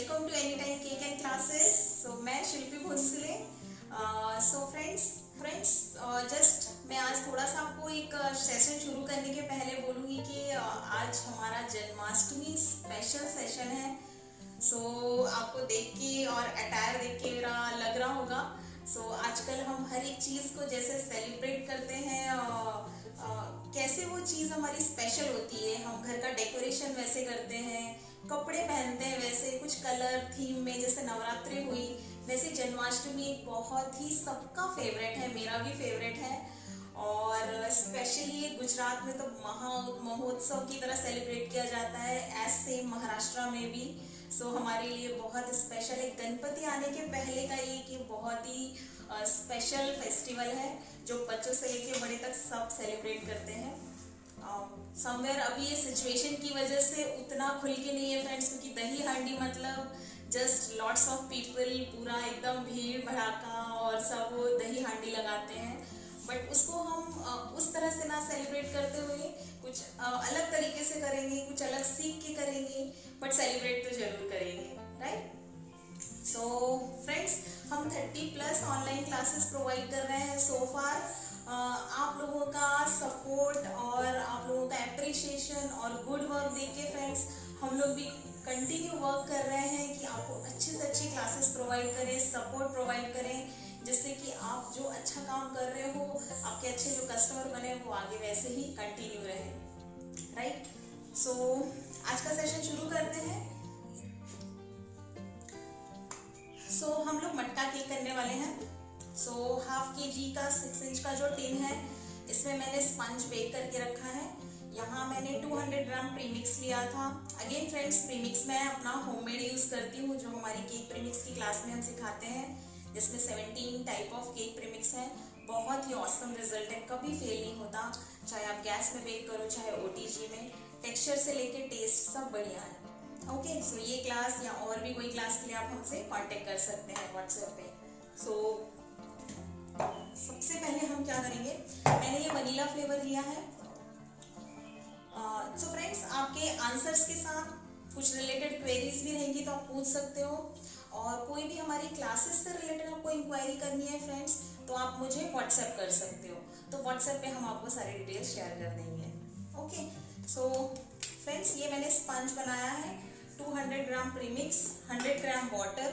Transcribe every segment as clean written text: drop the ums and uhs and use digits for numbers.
Welcome to any time cake and classes. So मैं Shilpi Bhonsle. So friends just मैं आज थोड़ा सा आपको एक सेशन शुरू करने के पहले बोलूँगी कि आज हमारा जन्माष्टमी स्पेशल सेशन है। सो आपको देख के और अटायर देख के मेरा लग रहा होगा। सो आजकल हम हर एक चीज़ को जैसे सेलिब्रेट करते हैं, कैसे वो चीज़ हमारी स्पेशल होती है। हम घर का डेकोरेशन वैसे करते हैं, कपड़े पहनते हैं वैसे, कुछ कलर थीम में, जैसे नवरात्रि हुई वैसे जन्माष्टमी एक बहुत ही सबका फेवरेट है, मेरा भी फेवरेट है। और स्पेशली गुजरात में तो महोत्सव की तरह सेलिब्रेट किया जाता है, एज सेम महाराष्ट्र में भी। सो हमारे लिए बहुत स्पेशल है। गणपति आने के पहले का ये कि बहुत ही स्पेशल फेस्टिवल है जो बच्चों से लेके बड़े तक सब सेलिब्रेट करते हैं। समवेयर अभी ये सिचुएशन की वजह से उतना खुल के नहीं है फ्रेंड्स, क्योंकि दही हांडी मतलब जस्ट लॉट्स ऑफ पीपल, पूरा एकदम भीड़ भड़ाका और सब वो दही हांडी लगाते हैं। बट उसको हम उस तरह से ना सेलिब्रेट करते हुए कुछ अलग तरीके से करेंगे, कुछ अलग सीख के करेंगे, बट सेलिब्रेट तो जरूर करेंगे, राइट। सो फ्रेंड्स, हम 30+ ऑनलाइन क्लासेस प्रोवाइड कर रहे हैं सो फार। आप लोगों का सपोर्ट और आप लोगों का एप्रिशिएशन और गुड वर्क देख के फ्रेंड्स हम लोग भी कंटिन्यू वर्क कर रहे हैं कि आपको अच्छी से अच्छी क्लासेस प्रोवाइड करें, सपोर्ट प्रोवाइड करें, जिससे कि आप जो अच्छा काम कर रहे हो, आपके अच्छे जो कस्टमर बने वो आगे वैसे ही कंटिन्यू रहे, राइट। सो आज का सेशन शुरू करते हैं। सो हम लोग मटका केक करने वाले हैं। सो 1/2 kg का 6 इंच का जो टिन है, इसमें मैंने स्पंज बेक करके रखा है। यहाँ मैंने 200 ग्राम प्रीमिक्स लिया था। अगेन फ्रेंड्स, प्रीमिक्स मैं अपना होममेड यूज़ करती हूँ, जो हमारी केक प्रीमिक्स की क्लास में हम सिखाते हैं, जिसमें 17 टाइप ऑफ केक प्रीमिक्स है। बहुत ही ऑसम रिजल्ट है, कभी फेल नहीं होता, चाहे आप गैस में बेक करो चाहे OTG में। टेक्सचर से लेके टेस्ट सब बढ़िया है। ओके, सो ये क्लास या और भी कोई क्लास के लिए आप हमसे कांटेक्ट कर सकते हैं व्हाट्सएप पे। सो सबसे पहले हम क्या करेंगे, मैंने ये वनीला फ्लेवर लिया है। सो फ्रेंड्स, आपके आंसर्स के साथ कुछ रिलेटेड क्वेरीज भी रहेंगी तो आप पूछ सकते हो, और कोई भी हमारी क्लासेस से रिलेटेड आपको इंक्वायरी करनी है फ्रेंड्स तो आप मुझे व्हाट्सएप कर सकते हो। तो व्हाट्सएप पे हम आपको सारी डिटेल्स शेयर कर देंगे। ओके, सो फ्रेंड्स, ये मैंने स्पंज बनाया है। 200 ग्राम प्रीमिक्स, 100 ग्राम वाटर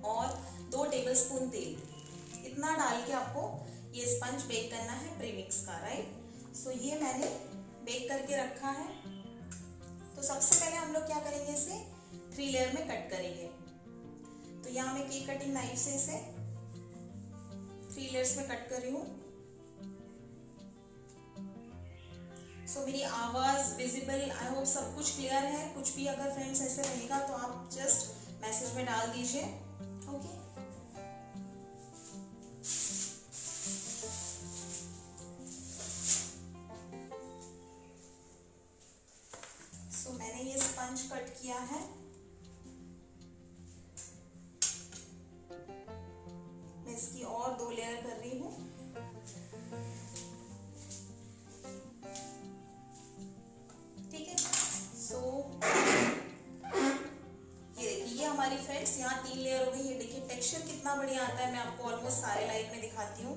और 2 टेबलस्पून तेल, इतना डाल के आपको ये स्पंज बेक करना है प्रीमिक्स का, राइट। सो ये मैंने बेक करके रखा है। तो सबसे पहले हम लोग क्या करेंगे, इसे 3 लेयर में कट करेंगे। तो यहाँ मैं केक कटिंग नाइफ से इसे 3 लेयर्स में कट कर रही हूँ। सो मेरी आवाज विजिबल, आई होप सब कुछ क्लियर है। कुछ भी अगर फ्रेंड्स ऐसे रहेगा तो आप जस्ट मैसेज में डाल दीजिए। ओके, सो मैंने ये स्पंज कट किया है। मैं इसकी और 2 लेयर कर रही हूँ। ठीक है, सो ये देखिए, ये हमारी फ्रेंड्स यहाँ 3 लेयर हो गई। ये देखिए टेक्सचर कितना बढ़िया आता है। मैं आपको ऑलमोस्ट सारे लाइव में दिखाती हूँ।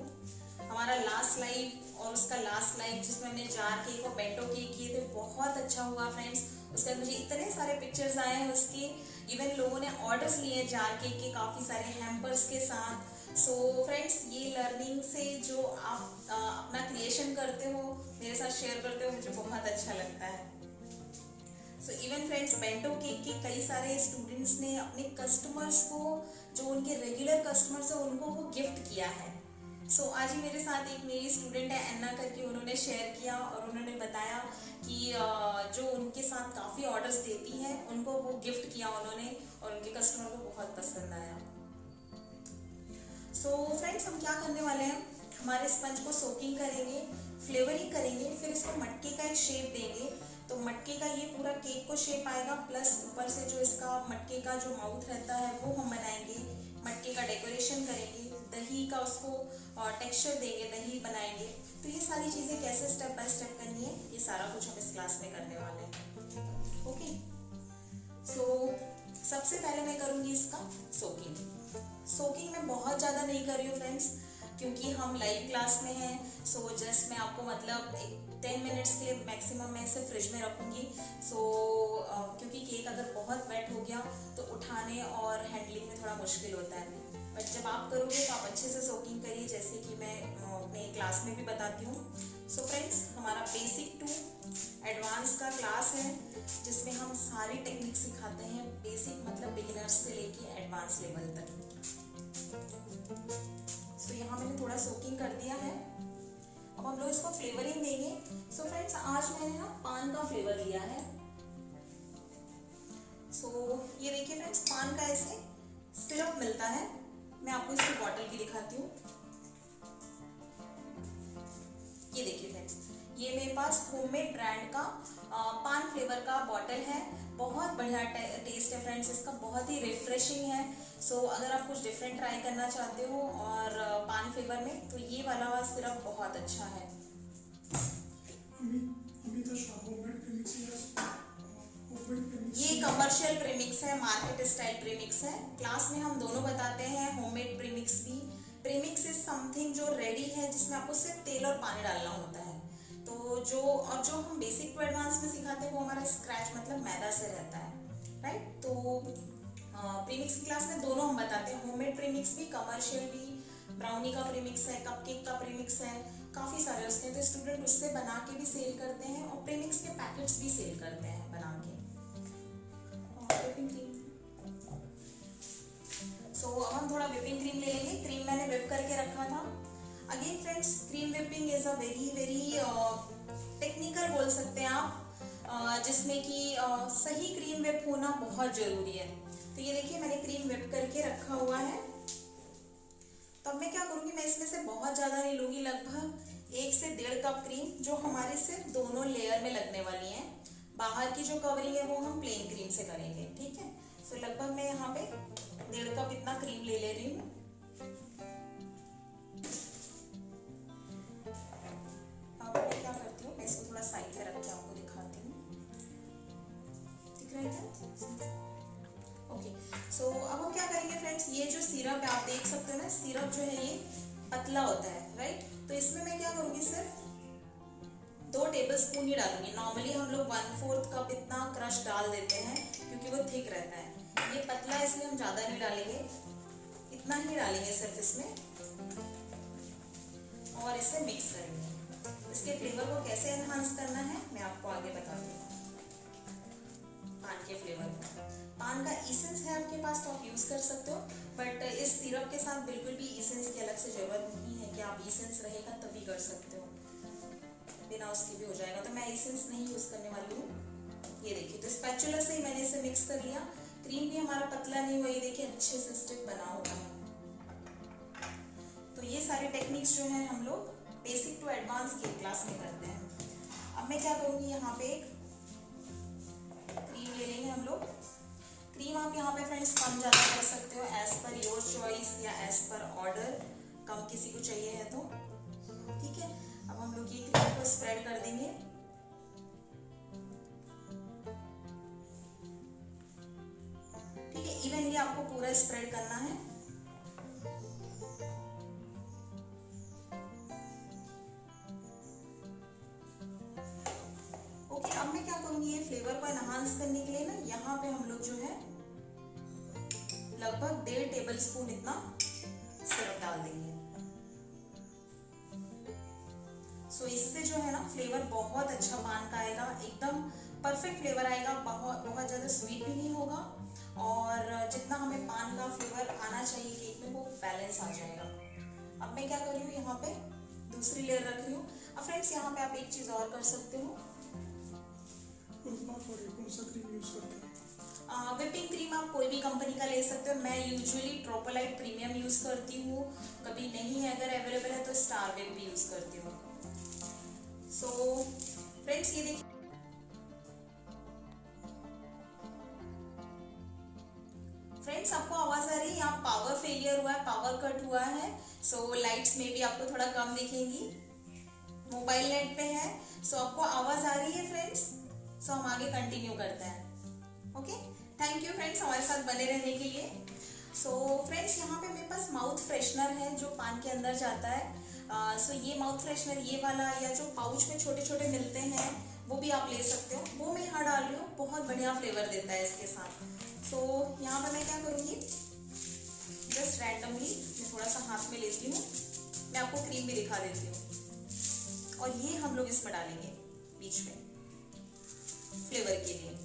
हमारा लास्ट लाइव और उसका लास्ट लाइव जिसमें हमने जार केक और बेंटो केक किए थे, बहुत अच्छा हुआ फ्रेंड्स। उसके मुझे इतने सारे पिक्चर्स आए हैं उसके, इवन लोगों ने ऑर्डर्स लिए जार केक के काफ़ी सारे हैम्पर्स के साथ। सो फ्रेंड्स, ये लर्निंग से जो आप अपना क्रिएशन करते हो, मेरे साथ शेयर करते हो, मुझे बहुत अच्छा लगता है। So even friends, bento cake के कई सारे स्टूडेंट्स ने अपने कस्टमर्स को, जो उनके रेगुलर कस्टमर्स हैं, उनको वो गिफ्ट किया है। सो आज ही मेरे साथ एक मेरी स्टूडेंट है अन्ना करके, उन्होंने शेयर किया और उन्होंने बताया कि जो उनके साथ काफ़ी ऑर्डर्स देती हैं उनको वो गिफ्ट किया उन्होंने, और उनके कस्टमर को बहुत पसंद आया। सो फ्रेंड्स, हम क्या करने वाले हैं, हमारे स्पंज को सोकिंग करेंगे, फ्लेवरिंग करेंगे, फिर इसको मटके का एक शेप देंगे। तो मटके का ये पूरा केक को शेप आएगा, प्लस ऊपर से जो इसका मटके का जो माउथ रहता है वो हम बनाएंगे। मटके का डेकोरेशन करेंगे, दही का उसको टेक्सचर देंगे, दही बनाएंगे। तो ये सारी चीज़ें कैसे स्टेप बाय स्टेप करनी है, ये सारा कुछ हम इस क्लास में करने वाले हैं। ओके, सो सबसे पहले मैं करूँगी इसका सोकिंग। सोकिंग मैं बहुत ज़्यादा नहीं कर रही हूँ फ्रेंड्स, क्योंकि हम लाइव क्लास में हैं। सो जस्ट मैं आपको मतलब 10 मिनट्स के लिए मैक्सिमम मैं इसे फ्रिज में रखूँगी। क्योंकि केक अगर बहुत वेट हो गया तो उठाने और हैंडलिंग में थोड़ा मुश्किल होता है। बट जब आप करोगे तो आप अच्छे से सोकिंग करिए, जैसे कि मैं अपने क्लास में भी बताती हूँ। सो फ्रेंड्स, हमारा बेसिक टू एडवांस का क्लास है, जिसमें हम सारी टेक्निक सिखाते हैं। बेसिक मतलब बिगिनर्स से लेके एडवांस लेवल तक। सो यहाँ मैंने थोड़ा सोकिंग कर दिया है। अब हम लोग इसको फ्लेवरिंग देंगे। सो फ्रेंड्स, आज मैंने ना पान का फ्लेवर लिया है। सो ये देखिए फ्रेंड्स, पान का ऐसे सिरप मिलता है। मैं आपको इसकी बॉटल भी दिखाती हूँ। ये देखिए फ्रेंड्स, ये मेरे पास होममेड ब्रांड का पान फ्लेवर का बॉटल है। बहुत बढ़िया टेस्ट है फ्रेंड्स इसका, बहुत ही रिफ्रेशिंग है। सो अगर आप कुछ डिफरेंट ट्राई करना चाहते हो और पान फ्लेवर में, तो ये वाला सिरप बहुत अच्छा है। ये कमर्शियल प्रीमिक्स है, मार्केट स्टाइल प्रीमिक्स है। क्लास में हम दोनों बताते हैं, होममेड प्रीमिक्स भी। प्रीमिक्स इज समथिंग जो रेडी है, जिसमें आपको सिर्फ तेल और पानी डालना होता है। तो जो हम बेसिक टू एडवांस में सिखाते हैं वो हमारा स्क्रैच मतलब मैदा से रहता है, राइट। तो प्रीमिक्स की क्लास में दोनों हम बताते हैं, होममेड प्रीमिक्स भी, कमर्शियल भी। ब्राउनी का प्रीमिक्स है, कपकेक का प्रीमिक्स है, काफ़ी सारे उसके हैं। तो स्टूडेंट उससे बना के भी सेल करते हैं और प्रीमिक्स के पैकेट्स भी सेल करते हैं बना के। सो अब हम थोड़ा व्हिपिंग क्रीम ले लेंगे। क्रीम मैंने व्हिप करके रखा था। Again friends, cream whipping is a very technical बोल सकते हैं आप, जिसमें कि सही क्रीम व्हिप होना बहुत जरूरी है। तो ये देखिए, मैंने क्रीम व्हिप करके रखा हुआ है। तब मैं क्या करूँगी, मैं इसमें से बहुत ज़्यादा नहीं लूँगी, लगभग 1 से 1.5 कप क्रीम, जो हमारे सिर्फ दोनों लेयर में लगने वाली है। बाहर की जो कवरिंग है वो हम प्लेन क्रीम से करेंगे, ठीक है। सो लगभग मैं यहाँ पे 1.5 कप इतना क्रीम ले रही हूँ। अब मैं क्या करती हूँ, मैं इसको थोड़ा साइड में रख के आपको दिखाती हूँ। दिख रहा है? ओके। सो अब हम क्या करेंगे फ्रेंड्स, ये जो सिरप है आप देख सकते हो ना, सिरप जो है ये पतला होता है, राइट। तो इसमें मैं क्या करूँगी, सिर्फ 2 टेबलस्पून ही डालूंगी। नॉर्मली हम लोग 1/4 कप इतना क्रश डाल देते हैं, क्योंकि वो थिक रहता है। ये पतला है इसलिए हम ज़्यादा नहीं डालेंगे, इतना ही डालेंगे सिर्फ इसमें, और इसे मिक्स करेंगे। इसके फ्लेवर को कैसे एनहांस करना है मैं आपको आगे बताती हूँ। पान के फ्लेवर को, पान का इसेंस है आपके पास तो आप यूज़ कर सकते हो, बट इस सिरप के साथ बिल्कुल भी इसेंस की अलग से ज़रूरत नहीं है कि आप इसेंस रहेगा तभी कर सकते हो, बिना उसके भी हो जाएगा। तो मैं इसेंस नहीं यूज़ करने वाली हूँ। ये देखिए, तो स्पैचुला से ही मैंने इसे मिक्स कर लिया। क्रीम भी हमारा पतला नहीं हुआ, ये देखिए अच्छे से स्टिक बना हुआ है। तो ये सारे टेक्निक्स जो हैं हम लोग बेसिक टू एडवांस की क्लास में करते हैं। अब मैं क्या करूँगी, यहाँ पे एक क्रीम ले लेंगे हम लोग। क्रीम आप यहाँ पे फ्रेंड्स कम ज़्यादा कर सकते हो, एज पर योर चॉइस या एज पर ऑर्डर। कम किसी को चाहिए है तो ठीक है। अब हम लोग ये क्रीम को स्प्रेड कर देंगे। ठीक है, इवनली आपको पूरा स्प्रेड करना है। ओके, अब मैं क्या करूँगी, ये फ्लेवर को एनहांस करने के लिए ना, यहाँ पे हम लोग जो है लगभग 1.5 टेबलस्पून इतना सिरप डाल देंगे। सो इससे जो है ना फ्लेवर बहुत अच्छा पान का आएगा, एकदम परफेक्ट फ्लेवर आएगा। बहुत ज़्यादा स्वीट भी नहीं होगा, और जितना हमें पान का फ्लेवर आना चाहिए केक में वो बैलेंस आ जाएगा। अब मैं क्या कर रही हूँ, यहाँ पे दूसरी लेयर रख रही हूँ। अब फ्रेंड्स, यहाँ पे आप एक चीज़ और कर सकते हो। कौन सा क्रीम यूज करते हैं? व्हिपिंग क्रीम आप कोई भी कंपनी का ले सकते हो। मैं यूजुअली ट्रोपोलाइट प्रीमियम यूज़ करती हूँ, कभी नहीं है अगर अवेलेबल है तो स्टार व्हिप भी यूज़ करती हूँ। सो फ्रेंड्स, ये देखिए फ्रेंड्स, आपको आवाज़ आ रही है? यहाँ पावर फेलियर हुआ है, पावर कट हुआ है। सो लाइट्स में भी आपको थोड़ा कम दिखेंगी, मोबाइल नेट पे है। सो आपको आवाज़ आ रही है फ्रेंड्स? सो हम आगे कंटिन्यू करते हैं। ओके, थैंक यू फ्रेंड्स हमारे साथ बने रहने के लिए। सो फ्रेंड्स यहाँ पे मेरे पास माउथ फ्रेशनर है जो पान के अंदर जाता है। सो ये माउथ फ्रेशनर ये वाला या जो पाउच में छोटे छोटे मिलते हैं वो भी आप ले सकते हो। वो मैं यहाँ डाल रही हूँ, बहुत बढ़िया फ्लेवर देता है इसके साथ। सो यहाँ पे मैं क्या करूँगी, जस्ट रैंडमली मैं थोड़ा सा हाथ में लेती हूँ। मैं आपको क्रीम भी दिखा देती हूँ और ये हम लोग इसमें डालेंगे बीच में फ्लेवर के लिए।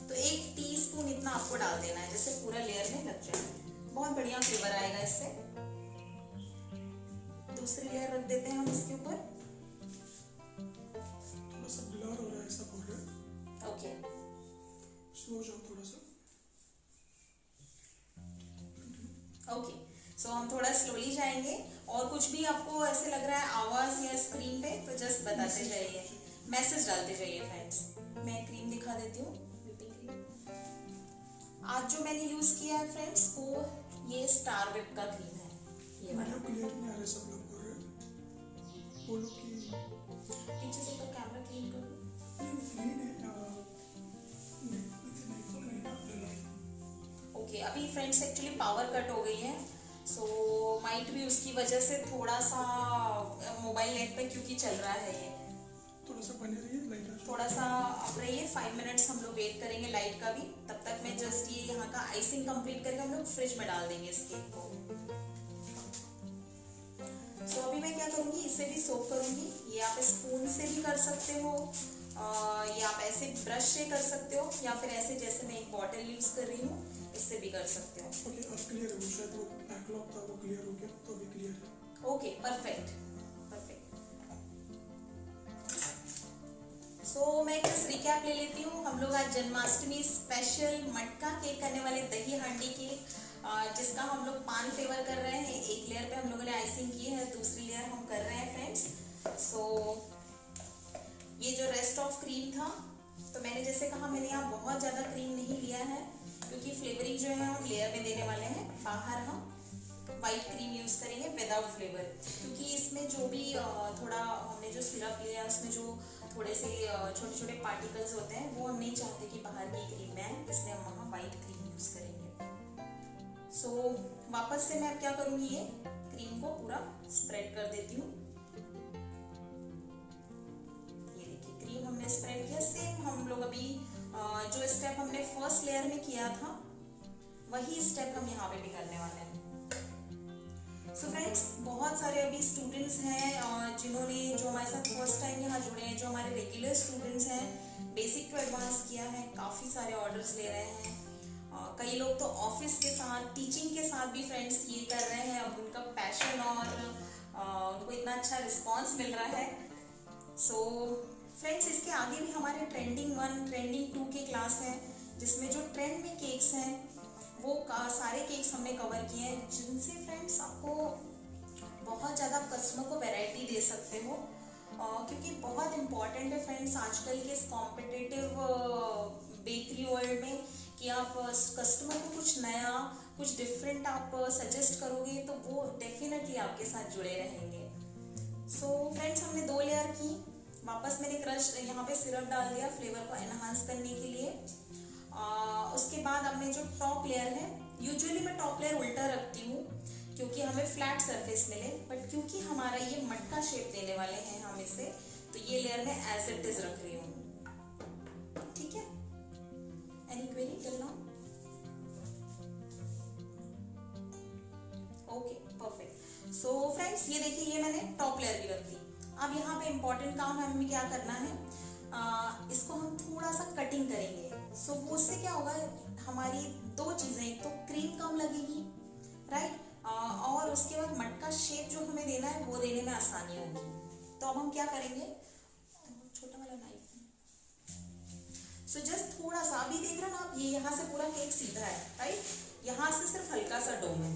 तो 1 टीस्पून इतना आपको डाल देना है जिससे पूरा लेयर में लग जाए। बहुत बढ़िया फ्लेवर आएगा इससे। दूसरी लेयर रख देते हैं हम इसके ऊपर। थोड़ा सा ब्लर हो रहा है, ऐसा बोल रहे हैं। ओके स्लो जाओ थोड़ा सा। ओके सो हम थोड़ा स्लोली जाएंगे और कुछ भी आपको ऐसे लग रहा है आवाज या स्क्रीन पे तो जस्ट बताते जाइए, मैसेज डालते जाइए फ्रेंड्स। मैं क्रीम दिखा देती हूँ, व्हिपिंग क्रीम। आज जो मैंने यूज किया है फ्रेंड्स वो ये स्टार विप का क्रीम है, ये वाला। क्लियर नहीं आ रहा, सब लोग बोल रहे हैं। बोलो कि पीछे से तो कैमरा क्लीन करो। क्लीन है। ओके अभी फ्रेंड्स एक्चुअली पावर कट हो गई है, सो माइट भी उसकी वजह से थोड़ा सा मोबाइल नेट पे क्योंकि चल रहा है ये, थोड़ा सा बने रहिए, लाइट आ थोड़ा सा अब रहिए। 5 मिनट्स हम लोग वेट करेंगे लाइट का भी। तब तक मैं जस्ट ये यहाँ का आइसिंग कंप्लीट करके हम लोग फ्रिज में डाल देंगे इस केक को। सो अभी मैं क्या करूँगी, इसे भी सोक करूँगी। ये आप स्पून से भी कर सकते हो या आप ऐसे ब्रश से कर सकते हो या फिर ऐसे जैसे मैं एक बॉटल यूज कर रही हूँ इससे भी कर सकते हो। ओके अब क्लियर है। वो शायद वो बैकलॉग था, वो क्लियर हो गया, तो अभी क्लियर है। Okay perfect perfect. सो मैं जस्ट रिकैप ले लेती हूँ। हम लोग आज जन्माष्टमी स्पेशल मटका केक करने वाले, दही हांडी केक, जिसका हम लोग पान फ्लेवर कर रहे हैं। एक लेयर पे हम लोगों ने आइसिंग की है, दूसरी लेयर हम कर रहे हैं फ्रेंड्स। सो ये जो रेस्ट ऑफ क्रीम था, तो मैंने जैसे कहा मैंने यहाँ बहुत ज़्यादा क्रीम नहीं लिया है क्योंकि फ्लेवरिंग जो है हम लेयर में देने वाले हैं। बाहर हम वाइट क्रीम यूज़ करेंगे विदाउट फ्लेवर, क्योंकि इसमें जो भी थोड़ा हमने जो सिरप लिया है उसमें जो थोड़े से छोटे छोटे पार्टिकल्स होते हैं वो हम नहीं चाहते कि बाहर की क्रीम में आए, इसलिए हम वहाँ वाइट क्रीम यूज़ करेंगे। सो वापस से मैं अब क्या करूँगी, ये क्रीम को पूरा स्प्रेड कर देती हूँ। ये देखिए क्रीम हमने स्प्रेड किया। सेम हम लोग अभी जो स्टेप हमने फर्स्ट लेयर में किया था वही स्टेप हम यहाँ पे भी करने वाले हैं। सो फ्रेंड्स बहुत सारे अभी स्टूडेंट्स हैं जिन्होंने जो हमारे साथ फर्स्ट टाइम यहाँ जुड़े हैं, जो हमारे रेगुलर स्टूडेंट्स हैं, बेसिक टू एडवांस किया है, काफ़ी सारे ऑर्डर्स ले रहे हैं। कई लोग तो ऑफिस के साथ टीचिंग के साथ भी फ्रेंड्स ये कर रहे हैं। अब उनका पैशन और उनको इतना अच्छा रिस्पॉन्स मिल रहा है। सो फ्रेंड्स इसके आगे भी हमारे ट्रेंडिंग 1 ट्रेंडिंग 2 के क्लास हैं जिसमें जो ट्रेंड में केक्स हैं वो सारे केक्स हमने कवर किए हैं, जिनसे फ्रेंड्स आपको बहुत ज़्यादा कस्टमर को वैरायटी दे सकते हो। क्योंकि बहुत इम्पॉर्टेंट है फ्रेंड्स आजकल के इस कॉम्पिटिटिव बेकरी वर्ल्ड में कि आप कस्टमर को कुछ नया कुछ डिफरेंट आप सजेस्ट करोगे तो वो डेफिनेटली आपके साथ जुड़े रहेंगे। सो फ्रेंड्स हमने 2 लेयर की। वापस मैंने क्रश यहाँ पे सिरप डाल दिया फ्लेवर को एनहांस करने के लिए। उसके बाद अब मैं जो टॉप लेयर है, यूजुअली मैं टॉप लेयर उल्टा रखती हूँ क्योंकि हमें फ्लैट सरफेस मिले, बट क्योंकि हमारा ये मटका शेप देने वाले हैं हम इसे, तो ये लेयर मैं एज इट इज रख रही हूँ। ठीक है, any query till now? Okay perfect. So friends ये देखिए ये मैंने टॉप लेयर भी रख दी। अब यहाँ पे इम्पोर्टेंट काम है, हमें क्या करना है, इसको हम थोड़ा सा कटिंग करेंगे। सो उससे क्या होगा, हमारी 2 चीज़ें, एक तो क्रीम कम लगेगी, राइट, और उसके बाद मटका शेप जो हमें देना है वो देने में आसानी होगी। तो अब हम क्या करेंगे, छोटा वाला नाइफ। सो जस्ट थोड़ा सा, अभी देख रहे हो ना आप, ये यहाँ से पूरा केक सीधा है, राइट, यहाँ से सिर्फ हल्का सा डोम है,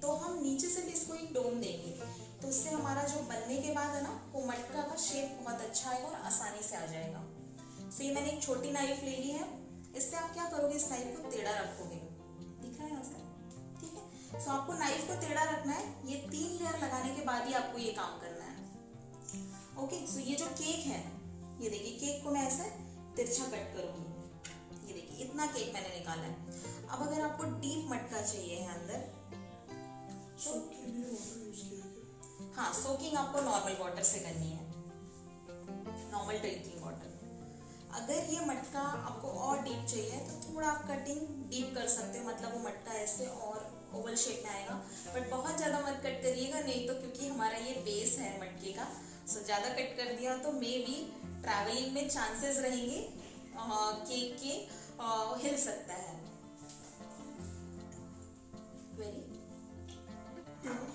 तो हम नीचे से भी इसको एक डोम देंगे, तो उससे हमारा जो बनने के बाद है ना वो मटका का शेप बहुत अच्छा आएगा और आसानी से आ जाएगा। सो ये मैंने एक छोटी नाइफ ले ली है। इससे आप क्या करोगे, इस नाइफ को टेढ़ा रखोगे, दिख रहा है यहाँ से, ठीक है। सो आपको नाइफ को टेढ़ा रखना है। ये 3 लेयर लगाने के बाद ही आपको ये काम करना है। ओके, सो ये जो केक है, ये देखिए केक को मैं ऐसे तिरछा कट करूंगी, ये देखिए इतना केक मैंने निकाला है। अब अगर आपको डीप मटका चाहिए है अंदर, सूप के लिए वाटर यूज किया क्या? हाँ सोकिंग आपको नॉर्मल वाटर से करनी है, नॉर्मल ड्रिंकिंग वाटर। अगर ये मटका आपको और डीप चाहिए तो थोड़ा आप कटिंग डीप कर सकते हो, मतलब वो मटका ऐसे और ओवल शेप में आएगा, बट बहुत ज़्यादा मत कट करिएगा, नहीं तो क्योंकि हमारा ये बेस है मटके का, सो ज़्यादा कट कर दिया तो मे बी ट्रैवलिंग में चांसेस रहेंगे केक के हिल सकता है। वेरी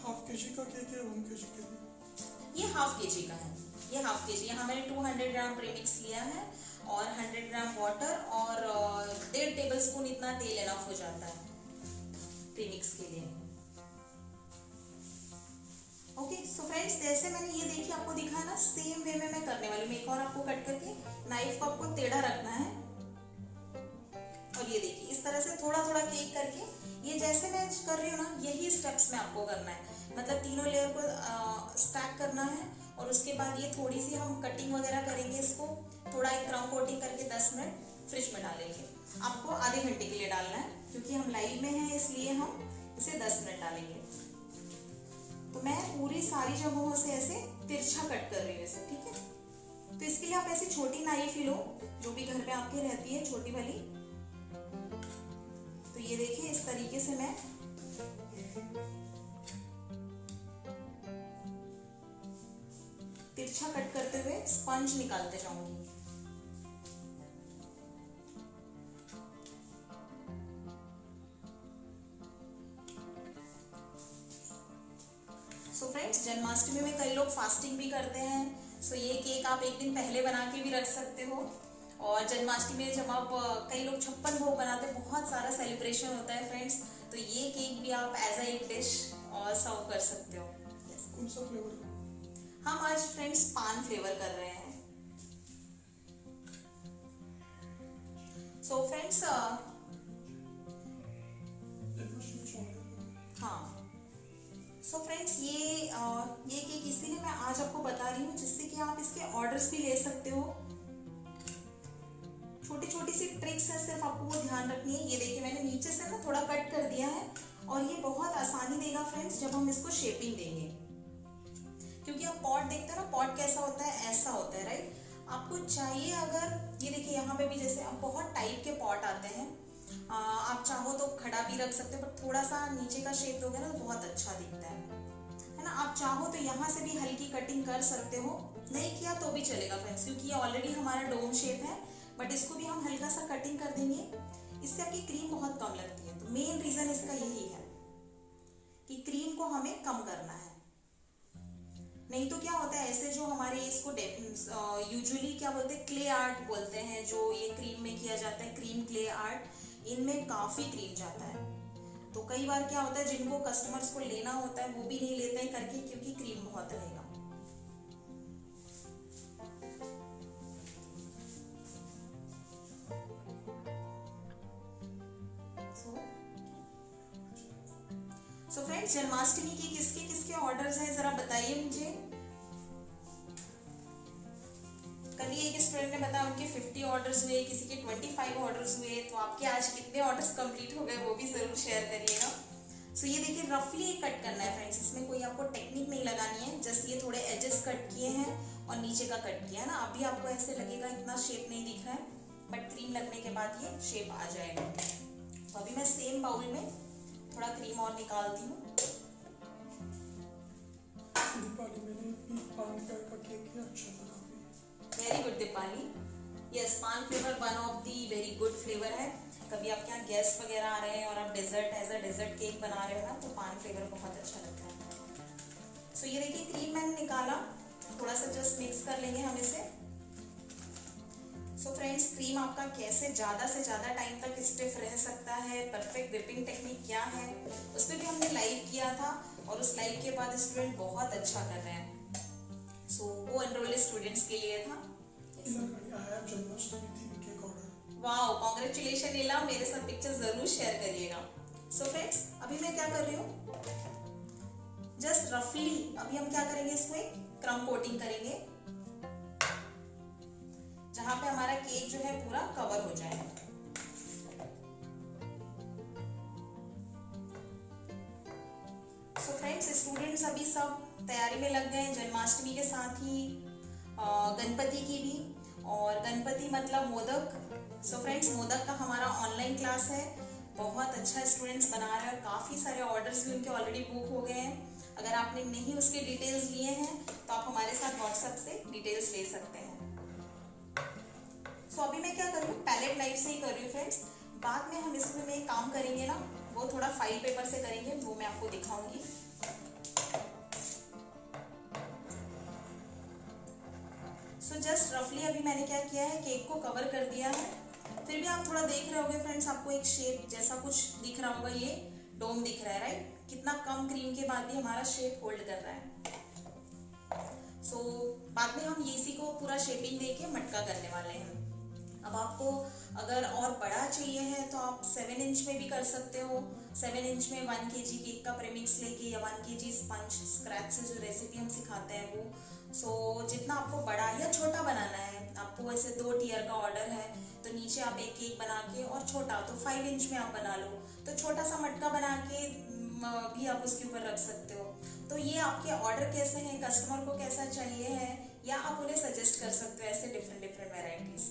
हाफ केजी का केक है 1 केजी के लिए? ये हाफ केजी का है, ये हाफ केजी। यहाँ मैंने 200 ग्राम प्रीमिक्स लिया है और 100 ग्राम वाटर और 1.5 टेबल स्पून इतना तेल इनफ हो जाता है प्रीमिक्स के लिए। ओके सो फ्रेंड्स, जैसे मैंने ये देखिए आपको दिखा ना, सेम वे में मैं करने वाली हूँ। एक और आपको कट करके नाइफ को आपको टेढ़ा रखना है और ये देखिए इस तरह से थोड़ा थोड़ा केक करके, ये जैसे मैं कर रही हूँ ना, यही स्टेप्स में आपको करना है, मतलब तीनों लेयर को स्टैक करना है और उसके बाद ये थोड़ी सी हम कटिंग वगैरह करेंगे, इसको थोड़ा एक क्राउन कोटिंग करके 10 मिनट फ्रिज में डालेंगे। आपको आधे घंटे के लिए डालना है क्योंकि हम लाइव में हैं, इसलिए हम इसे 10 मिनट डालेंगे। तो मैं पूरी सारी जगहों से ऐसे तिरछा कट कर रही हूँ इसे, ठीक है। तो इसके लिए आप ऐसी छोटी नाइफ ही लो, जो भी घर पे आपके रहती है छोटी वाली। तो ये देखिए इस तरीके से मैं तिरछा कट करते हुए स्पंज निकालते जाऊंगी। सो फ्रेंड्स, जन्माष्टमी में कई लोग फास्टिंग भी करते हैं, सो ये केक आप एक दिन पहले बना के भी रख सकते हो। और जन्माष्टमी में जब आप कई लोग 56 भोग बनाते हैं, बहुत सारा सेलिब्रेशन होता है फ्रेंड्स, तो ये केक भी आप एज अ एक डिश और सर्व कर सकते हो। कौन सा फ्लेवर? हम आज फ्रेंड्स पान फ्लेवर कर रहे हैं। सो फ्रेंड्स हाँ, सो फ्रेंड्स ये केक इसीलिए मैं आज आपको बता रही हूँ जिससे कि आप इसके ऑर्डर्स भी ले सकते हो। छोटी छोटी सी ट्रिक्स है, सिर्फ आपको वो ध्यान रखनी है। ये देखिए मैंने नीचे से ना थोड़ा कट कर दिया है और ये बहुत आसानी देगा फ्रेंड्स जब हम इसको शेपिंग देंगे, क्योंकि आप पॉट देखते हो ना, पॉट कैसा होता है, ऐसा होता है, राइट। आपको चाहिए अगर ये देखिए यहाँ पे भी जैसे अब बहुत टाइप के पॉट आते हैं, आप चाहो तो खड़ा भी रख सकते हो, बट थोड़ा सा नीचे का शेप दोगे ना तो बहुत अच्छा दिखता है ना। आप चाहो तो यहाँ से भी हल्की कटिंग कर सकते हो, नहीं किया तो भी चलेगा फ्रेंड्स, क्योंकि ये ऑलरेडी हमारा डोम शेप है, बट इसको भी हम हल्का सा कटिंग कर देंगे, इससे आपकी क्रीम बहुत कम लगती है। तो मेन रीजन इसका यही है कि क्रीम को हमें कम करना है। नहीं तो क्या होता है, ऐसे जो हमारे इसको यूजुअली क्या बोलते हैं, क्ले आर्ट बोलते हैं, जो ये क्रीम में किया जाता है, क्रीम क्ले आर्ट, इनमें काफी क्रीम जाता है। तो कई बार क्या होता है, जिनको कस्टमर्स को लेना होता है वो भी नहीं लेते हैं करके, क्योंकि क्रीम बहुत रहेगा। सो फ्रेंड्स, जन्माष्टमी के किसके किसके ऑर्डर्स हैं जरा बताइए मुझे। कल ही एक स्टूडेंट ने बताया उनके 50 ऑर्डर्स हुए, किसी के 25 ऑर्डर्स हुए, तो आपके आज कितने ऑर्डर्स कंप्लीट हो गए वो भी जरूर शेयर करिएगा। सो ये देखिए रफली कट करना है फ्रेंड्स, इसमें कोई आपको टेक्निक नहीं लगानी है, जस्ट ये थोड़े एजेस कट किए हैं और नीचे का कट किया है ना। अभी आपको ऐसे लगेगा इतना शेप नहीं दिख रहा है, बट क्रीम लगने के बाद ये शेप आ जाएगा। तो अभी मैं सेम बाउल में थोड़ा क्रीम और निकालती हूँ। दीपाली मैंने भी पान फ्लेवर का केक किया, अच्छा बना। Very good Deepali. यस, पान flavour one of the very good flavour है। कभी आपके यहाँ गेस्ट वगैरह आ रहे हैं और आप dessert as a dessert cake बना रहे हो ना, तो पान फ्लेवर बहुत अच्छा लगता है। सो ये देखिए क्रीम मैंने निकाला, थोड़ा सा जस्ट मिक्स कर लेंगे हम इसे। सो फ्रेंड्स, क्रीम आपका कैसे ज़्यादा से ज़्यादा टाइम तक स्टिफ रह सकता है, परफेक्ट व्हिपिंग टेक्निक क्या है, उस पर भी हमने लाइव किया था और उस लाइव के बाद स्टूडेंट बहुत अच्छा कर रहे हैं। सो वो एनरोल्ड स्टूडेंट्स के लिए था। वाओ, कांग्रेचुलेशन नीला, मेरे साथ पिक्चर जरूर शेयर करिएगा। सो फ्रेंड्स, अभी मैं क्या कर रही हूँ, जस्ट रफली अभी हम क्या करेंगे, इसको एक क्रम कोटिंग करेंगे जहां पे हमारा केक जो है पूरा कवर हो जाए। सो फ्रेंड्स, स्टूडेंट्स अभी सब तैयारी में लग गए हैं, जन्माष्टमी के साथ ही गणपति की भी। और गणपति मतलब मोदक। सो फ्रेंड्स, मोदक का हमारा ऑनलाइन क्लास है, बहुत अच्छा स्टूडेंट्स बना रहे हैं और काफ़ी सारे ऑर्डर्स भी उनके ऑलरेडी बुक हो गए हैं। अगर आपने नहीं उसके डिटेल्स लिए हैं तो आप हमारे साथ व्हाट्सएप से डिटेल्स ले सकते हैं। सो अभी मैं क्या कर रही हूँ, पैलेट नाइफ से ही कर रही हूँ फ्रेंड्स। बाद में हम इसमें में काम करेंगे ना, वो थोड़ा फाइल पेपर से करेंगे, वो मैं आपको दिखाऊंगी। सो जस्ट रफली अभी मैंने क्या किया है, केक को कवर कर दिया है। फिर भी आप थोड़ा देख रहे होगे फ्रेंड्स, आपको एक शेप जैसा कुछ दिख रहा होगा, ये डोम दिख रहा है, राइट? कितना कम क्रीम के बाद भी हमारा शेप होल्ड कर रहा है। सो बाद में हम इसी को पूरा शेपिंग देके मटका करने वाले हैं। अब आपको अगर और बड़ा चाहिए है तो आप 7 इंच में भी कर सकते हो। 7 इंच में 1 kg केक का प्रेमिक्स लेके या 1 kg स्पंज स्क्रैच से जो रेसिपी हम सिखाते हैं वो। सो जितना आपको बड़ा या छोटा बनाना है, आपको ऐसे 2 टियर का ऑर्डर है तो नीचे आप एक केक बना के, और छोटा तो 5 इंच में आप बना लो, तो छोटा सा मटका बना के भी आप उसके ऊपर रख सकते हो। तो ये आपके ऑर्डर कैसे हैं, कस्टमर को कैसा चाहिए है, या आप उन्हें सजेस्ट कर सकते हो ऐसे different different varieties.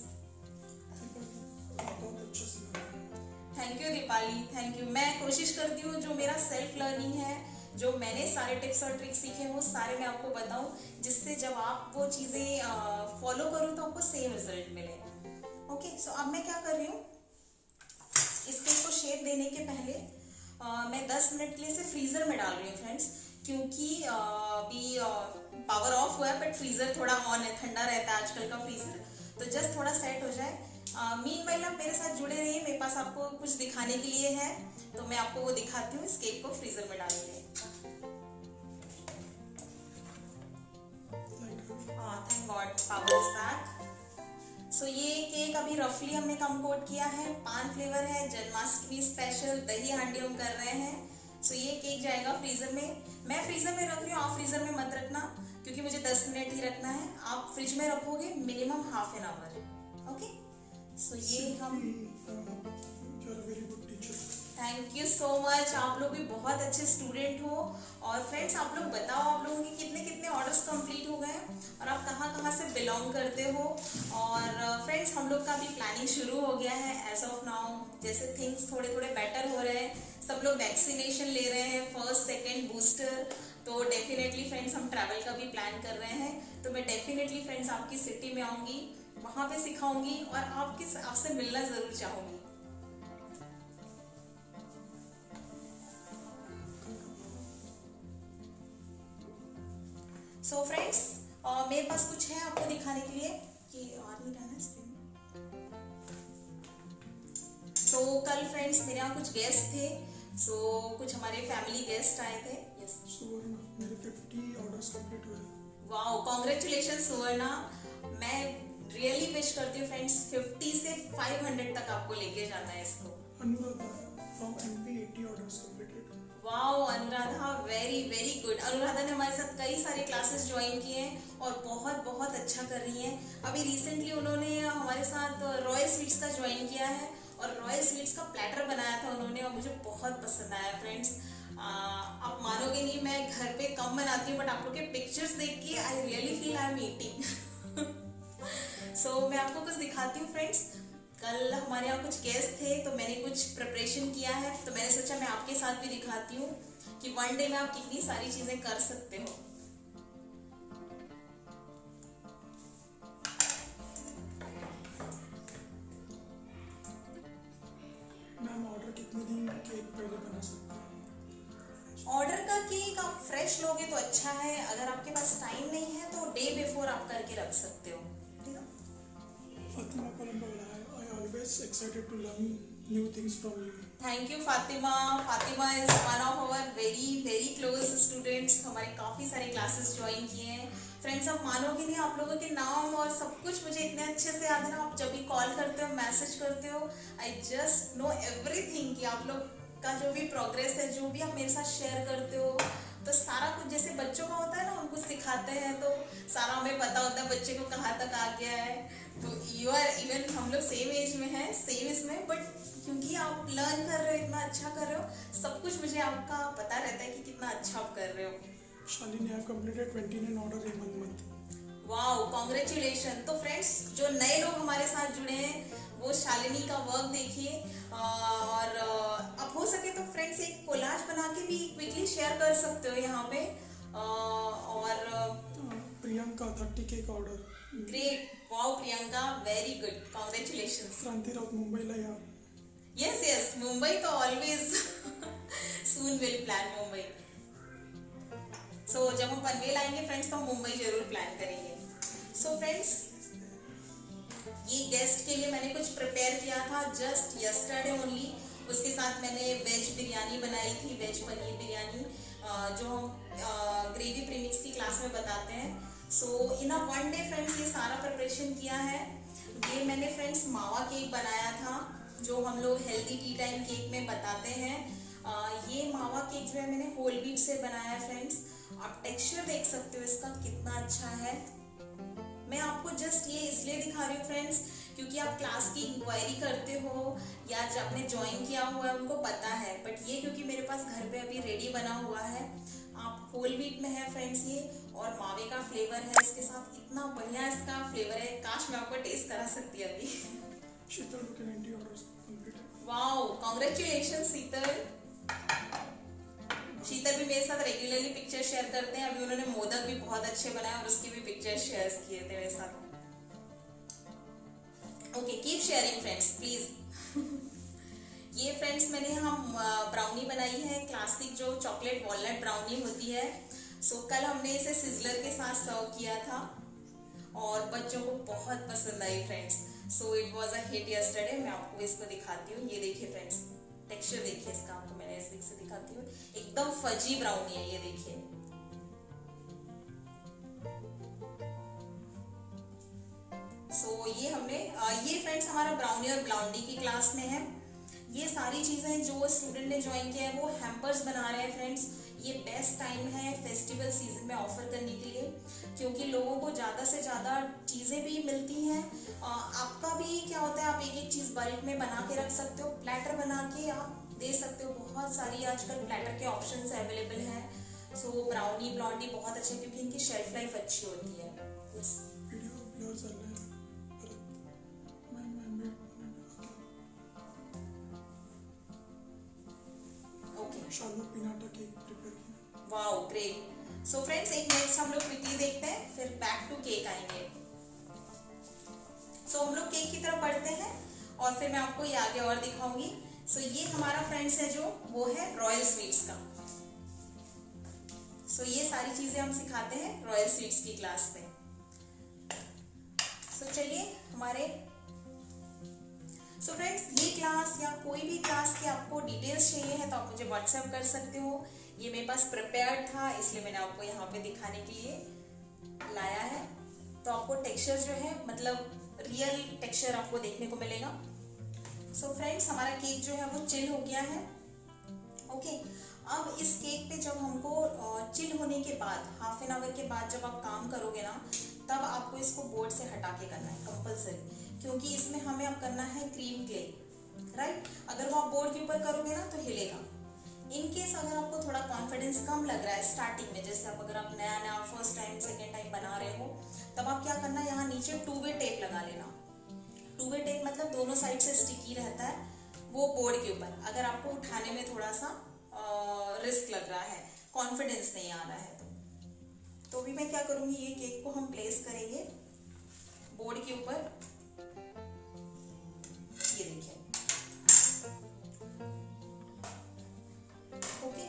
Thank you Deepali, thank you. मैं कोशिश करती हूँ जो मेरा सेल्फ लर्निंग है, जो मैंने सारे टिप्स और ट्रिक्स सीखे हैं वो सारे मैं आपको बताऊँ, जिससे जब आप वो चीज़ें फॉलो करो तो आपको सेम रिजल्ट मिले। ओके, सो अब मैं क्या कर रही हूँ, इस केक को शेप देने के पहले मैं 10 मिनट के लिए इसे फ्रीज़र में डाल रही हूँ फ्रेंड्स, क्योंकि अभी पावर ऑफ हुआ है बट फ्रीज़र थोड़ा ऑन है, ठंडा रहता है आजकल का फ्रीज़र, तो जस्ट थोड़ा सेट हो जाए। मीनवाइल आप मेरे साथ जुड़े रहिए, मेरे पास आपको कुछ दिखाने के लिए है, तो मैं आपको वो दिखाती हूँ इस केक को फ्रीज़र में डालेंगे। Thank God, power is back. So ये केक अभी रफली हमने कम कोट किया है, पान फ्लेवर है, जन्माष्टमी स्पेशल दही हांडी हम कर रहे हैं। सो ये केक जाएगा फ्रीज़र में। मैं फ्रीज़र में रख रही हूँ, आप फ्रीज़र में मत रखना, क्योंकि मुझे 10 मिनट ही रखना है। आप फ्रिज में रखोगे minimum half an hour. Okay, so ये हम, थैंक यू सो मच, आप लोग भी बहुत अच्छे स्टूडेंट हो। और फ्रेंड्स, आप लोग बताओ, आप लोगों के कितने कितने ऑर्डर्स कंप्लीट हो गए और आप कहाँ कहाँ से बिलोंग करते हो। और फ्रेंड्स, हम लोग का भी प्लानिंग शुरू हो गया है एज ऑफ नाउ। जैसे थिंग्स थोड़े थोड़े बेटर हो रहे हैं, सब लोग वैक्सीनेशन ले रहे हैं, फर्स्ट सेकेंड बूस्टर, तो डेफिनेटली फ्रेंड्स हम ट्रैवल का भी प्लान कर रहे हैं। तो मैं डेफिनेटली फ्रेंड्स आपकी सिटी में आऊँगी, वहाँ पे सिखाऊंगी और आपसे मिलना ज़रूर चाहूँगी। सो फ्रेंड्स, मेरे पास कुछ है आपको दिखाने के लिए कि और नहीं रहना स्क्रीन। तो कल फ्रेंड्स मेरे यहाँ कुछ गेस्ट थे, सो कुछ हमारे फैमिली गेस्ट आए थे। यस, मेरे 50 ऑर्डर्स कंप्लीट हुए। वाओ, कांग्रेचुलेशन सुवर्णा। मैं रियली विश करती हूँ फ्रेंड्स, 50 से 500 तक आपको लेके जाना है इसको। Anuradha from MP 80 orders completed. Wow Anuradha, very very good. Anuradha ने हमारे साथ कई सारे क्लासेस ज्वाइन किए हैं और बहुत बहुत अच्छा कर रही हैं। अभी रिसेंटली उन्होंने हमारे साथ रॉयल स्वीट्स का ज्वाइन किया है और रॉयल स्वीट्स का प्लेटर बनाया था उन्होंने, और मुझे बहुत पसंद आया फ्रेंड्स। आप मानोगे नहीं, मैं घर पे कम बनाती हूँ बट आप लोग के पिक्चर्स देख के I really feel I am eating. So मैं आपको कुछ दिखाती हूँ फ्रेंड्स। कल हमारे यहाँ कुछ गेस्ट थे तो मैंने कुछ प्रिपरेशन किया है, तो मैंने सोचा मैं आपके साथ भी दिखाती हूँ कि वन डे में आप कितनी सारी चीजें कर सकते हो। मैम, ऑर्डर कितने दिन केक पहले बना सकते हैं? ऑर्डर का केक आप फ्रेश लोगे तो अच्छा है, अगर आपके पास टाइम नहीं है तो डे बिफोर आप करके रख सकते हो। फातिमा कोलंबा, I always excited to learn new things from you. Thank you Fatima. Fatima is one of our very very close students, हमारे काफ़ी सारे क्लासेस ज्वाइन किए हैं। फ्रेंड्स, आप मानोगे नहीं, आप लोगों के नाम और सब कुछ मुझे इतने अच्छे से याद है ना। आप जब भी कॉल करते हो, मैसेज करते हो, आई जस्ट नो एवरीथिंग कि आप लोग का जो भी प्रोग्रेस है, जो भी आप मेरे साथ शेयर करते हो, तो सारा कुछ जैसे बच्चों का होता है ना, उनको सिखाते हैं तो सारा हमें पता होता है बच्चे को कहाँ तक आ गया है। तो यू आर इवन हम लोग सेम एज में हैं, सेम इसमें, बट क्योंकि आप लर्न कर रहे हो, इतना अच्छा कर रहे हो, सब कुछ मुझे आपका पता रहता है कि कितना अच्छा आप कर रहे हो। Shalini, I have completed 29 orders in 1 month. Wow, congratulation. तो फ्रेंड्स, जो नए लोग हमारे साथ जुड़े हैं वो शालिनी का वर्क देखिए, और अब हो सके तो फ्रेंड्स एक कोलाज बना के भी क्विकली शेयर कर सकते हो यहाँ पे। और Priyanka, 30 cake order. Great, wow Priyanka, very good, congratulations. Kranti Raut, Mumbai Laya. Yes yes, Mumbai तो always soon will plan Mumbai. So जब हम पनवेल आएंगे फ्रेंड्स तो हम मुंबई जरूर प्लान करेंगे। सो फ्रेंड्स, ये गेस्ट के लिए मैंने कुछ प्रिपेयर किया था जस्ट यस्टरडे ओनली। उसके साथ मैंने वेज बिरयानी बनाई थी, वेज पनीर बिरयानी, जो हम ग्रेवी प्रीमिक्स की क्लास में बताते हैं। सो इन अ 1 डे फ्रेंड्स ये सारा प्रिपरेशन किया है। ये मैंने फ्रेंड्स मावा केक बनाया था, जो हम लोग हेल्दी टी टाइम केक में बताते हैं। ये मावा केक जो है मैंने होल व्हीट से बनाया है फ्रेंड्स। आप टेक्सचर देख सकते हो इसका कितना अच्छा है। मैं आपको जस्ट ये इसलिए दिखा रही हूँ फ्रेंड्स क्योंकि आप क्लास की इंक्वायरी करते हो या जो आपने ज्वाइन किया हुआ है उनको पता है, बट ये क्योंकि मेरे पास घर पे अभी रेडी बना हुआ है। आप होल व्हीट में है फ्रेंड्स ये, और मावे का फ्लेवर है इसके साथ, इतना बढ़िया इसका फ्लेवर है, काश मैं आपको टेस्ट करा सकती अभी। Sheetal, 90 orders completed. Wow, congratulations Sheetal. Sheetal भी मेरे साथ रेगुलरली पिक्चर शेयर करते हैं। अभी उन्होंने मोदक भी बहुत अच्छे बनाए और उसकी भी पिक्चर शेयर किए थे मेरे साथ। Okay, keep sharing friends please. ये फ्रेंड्स मैंने हम ब्राउनी बनाई है, क्लासिक जो चॉकलेट वॉलनट ब्राउनी होती है। सो कल हमने इसे सिजलर के साथ सर्व किया था और बच्चों को बहुत पसंद आई friends. So it was a hit yesterday. मैं आपको इसको दिखाती हूँ, ये देखिए फ्रेंड्स, टेक्सचर देखिए इसका, आपको मैंने इस दिख से दिखाती हूँ, एकदम फजी ब्राउनी है, ये देखिए। सो ये हमने ये फ्रेंड्स हमारा ब्राउनी और ब्लाउंडी की क्लास में है। ये सारी चीजें जो स्टूडेंट ने ज्वाइन किया है वो हैम्पर्स बना रहे हैं फ्रेंड्स। ये बेस्ट टाइम है फेस्टिवल सीजन में ऑफर करने के लिए, क्योंकि लोगों को ज़्यादा से ज़्यादा चीज़ें भी मिलती हैं। आपका भी क्या होता है, आप एक एक चीज़ बल्क में बना के रख सकते हो, प्लेटर बना के आप दे सकते हो। बहुत सारी आजकल प्लेटर के ऑप्शंस अवेलेबल हैं। सो ब्राउनी ब्लॉन्डी बहुत अच्छे हैं क्योंकि इनकी शेल्फ लाइफ अच्छी होती है। yes. Video blur चल रहा है। ओके, शालू पिनाटा केक प्रिपेयर किया। Wow great. सो फ्रेंड्स, एक नेक्स्ट हम लोग क्विकली देखते हैं, फिर बैक टू केक आएंगे। सो हम लोग केक की तरफ बढ़ते हैं और फिर मैं आपको ये आगे और दिखाऊंगी। सो ये हमारा फ्रेंड्स है जो वो है रॉयल स्वीट्स का। सो ये सारी चीजें हम सिखाते हैं रॉयल स्वीट्स की क्लास में। सो चलिए हमारे सो फ्रेंड्स, ये क्लास या कोई भी क्लास की आपको डिटेल्स चाहिए है तो आप मुझे व्हाट्सएप कर सकते हो। ये मेरे पास प्रिपेयर्ड था इसलिए मैंने आपको यहाँ पे दिखाने के लिए लाया है। तो आपको टेक्सचर जो है मतलब रियल टेक्सचर आपको देखने को मिलेगा। सो फ्रेंड्स, हमारा केक जो है वो चिल हो गया है। ओके, अब इस केक पे जब हमको चिल होने के बाद हाफ एन आवर के बाद जब आप काम करोगे ना, तब आपको इसको बोर्ड से हटा के करना है कंपलसरी, क्योंकि इसमें हमें अब करना है क्रीम क्ले, राइट। अगर वो आप बोर्ड के ऊपर करोगे ना तो हिलेगा। इन केस अगर आपको थोड़ा कॉन्फिडेंस कम लग रहा है स्टार्टिंग में, जैसे आप अगर आप नया नया फर्स्ट टाइम सेकेंड टाइम बना रहे हो, तब आप क्या करना है, यहाँ नीचे 2-वे टेप लगा लेना। 2-वे टेप मतलब दोनों साइड से स्टिकी रहता है वो बोर्ड के ऊपर। अगर आपको उठाने में थोड़ा सा रिस्क लग रहा है, कॉन्फिडेंस नहीं आ रहा है तो भी मैं क्या करूंगी, ये केक को हम प्लेस करेंगे बोर्ड के ऊपर। ये देखिए, ओके।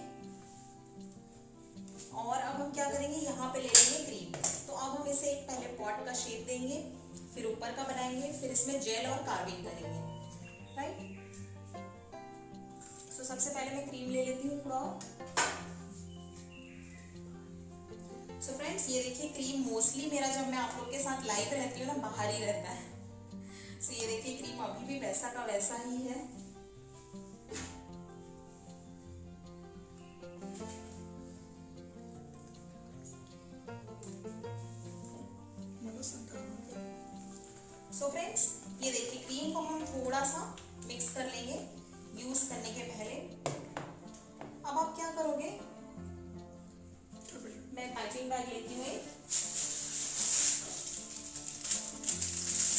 और अब हम क्या करेंगे, यहाँ पे ले लेंगे क्रीम। तो अब हम इसे एक पहले पॉट का शेप देंगे, फिर ऊपर का बनाएंगे, फिर इसमें जेल और कार्विंग करेंगे, राइट। तो सबसे पहले मैं क्रीम ले लेती हूँ थोड़ा। सो फ्रेंड्स, ये देखिए क्रीम मोस्टली मेरा जब मैं आप लोग के साथ लाइव रहती हूँ ना, बाहर ही रहता है। सो ये देखिए क्रीम अभी भी वैसा का वैसा ही है। मला सांगा सो फ्रेंड्स, ये देखिए क्रीम को हम थोड़ा सा मिक्स कर लेंगे यूज करने के पहले। अब आप क्या करोगे, मैं पाइपिंग बैग लेती हूँ एक।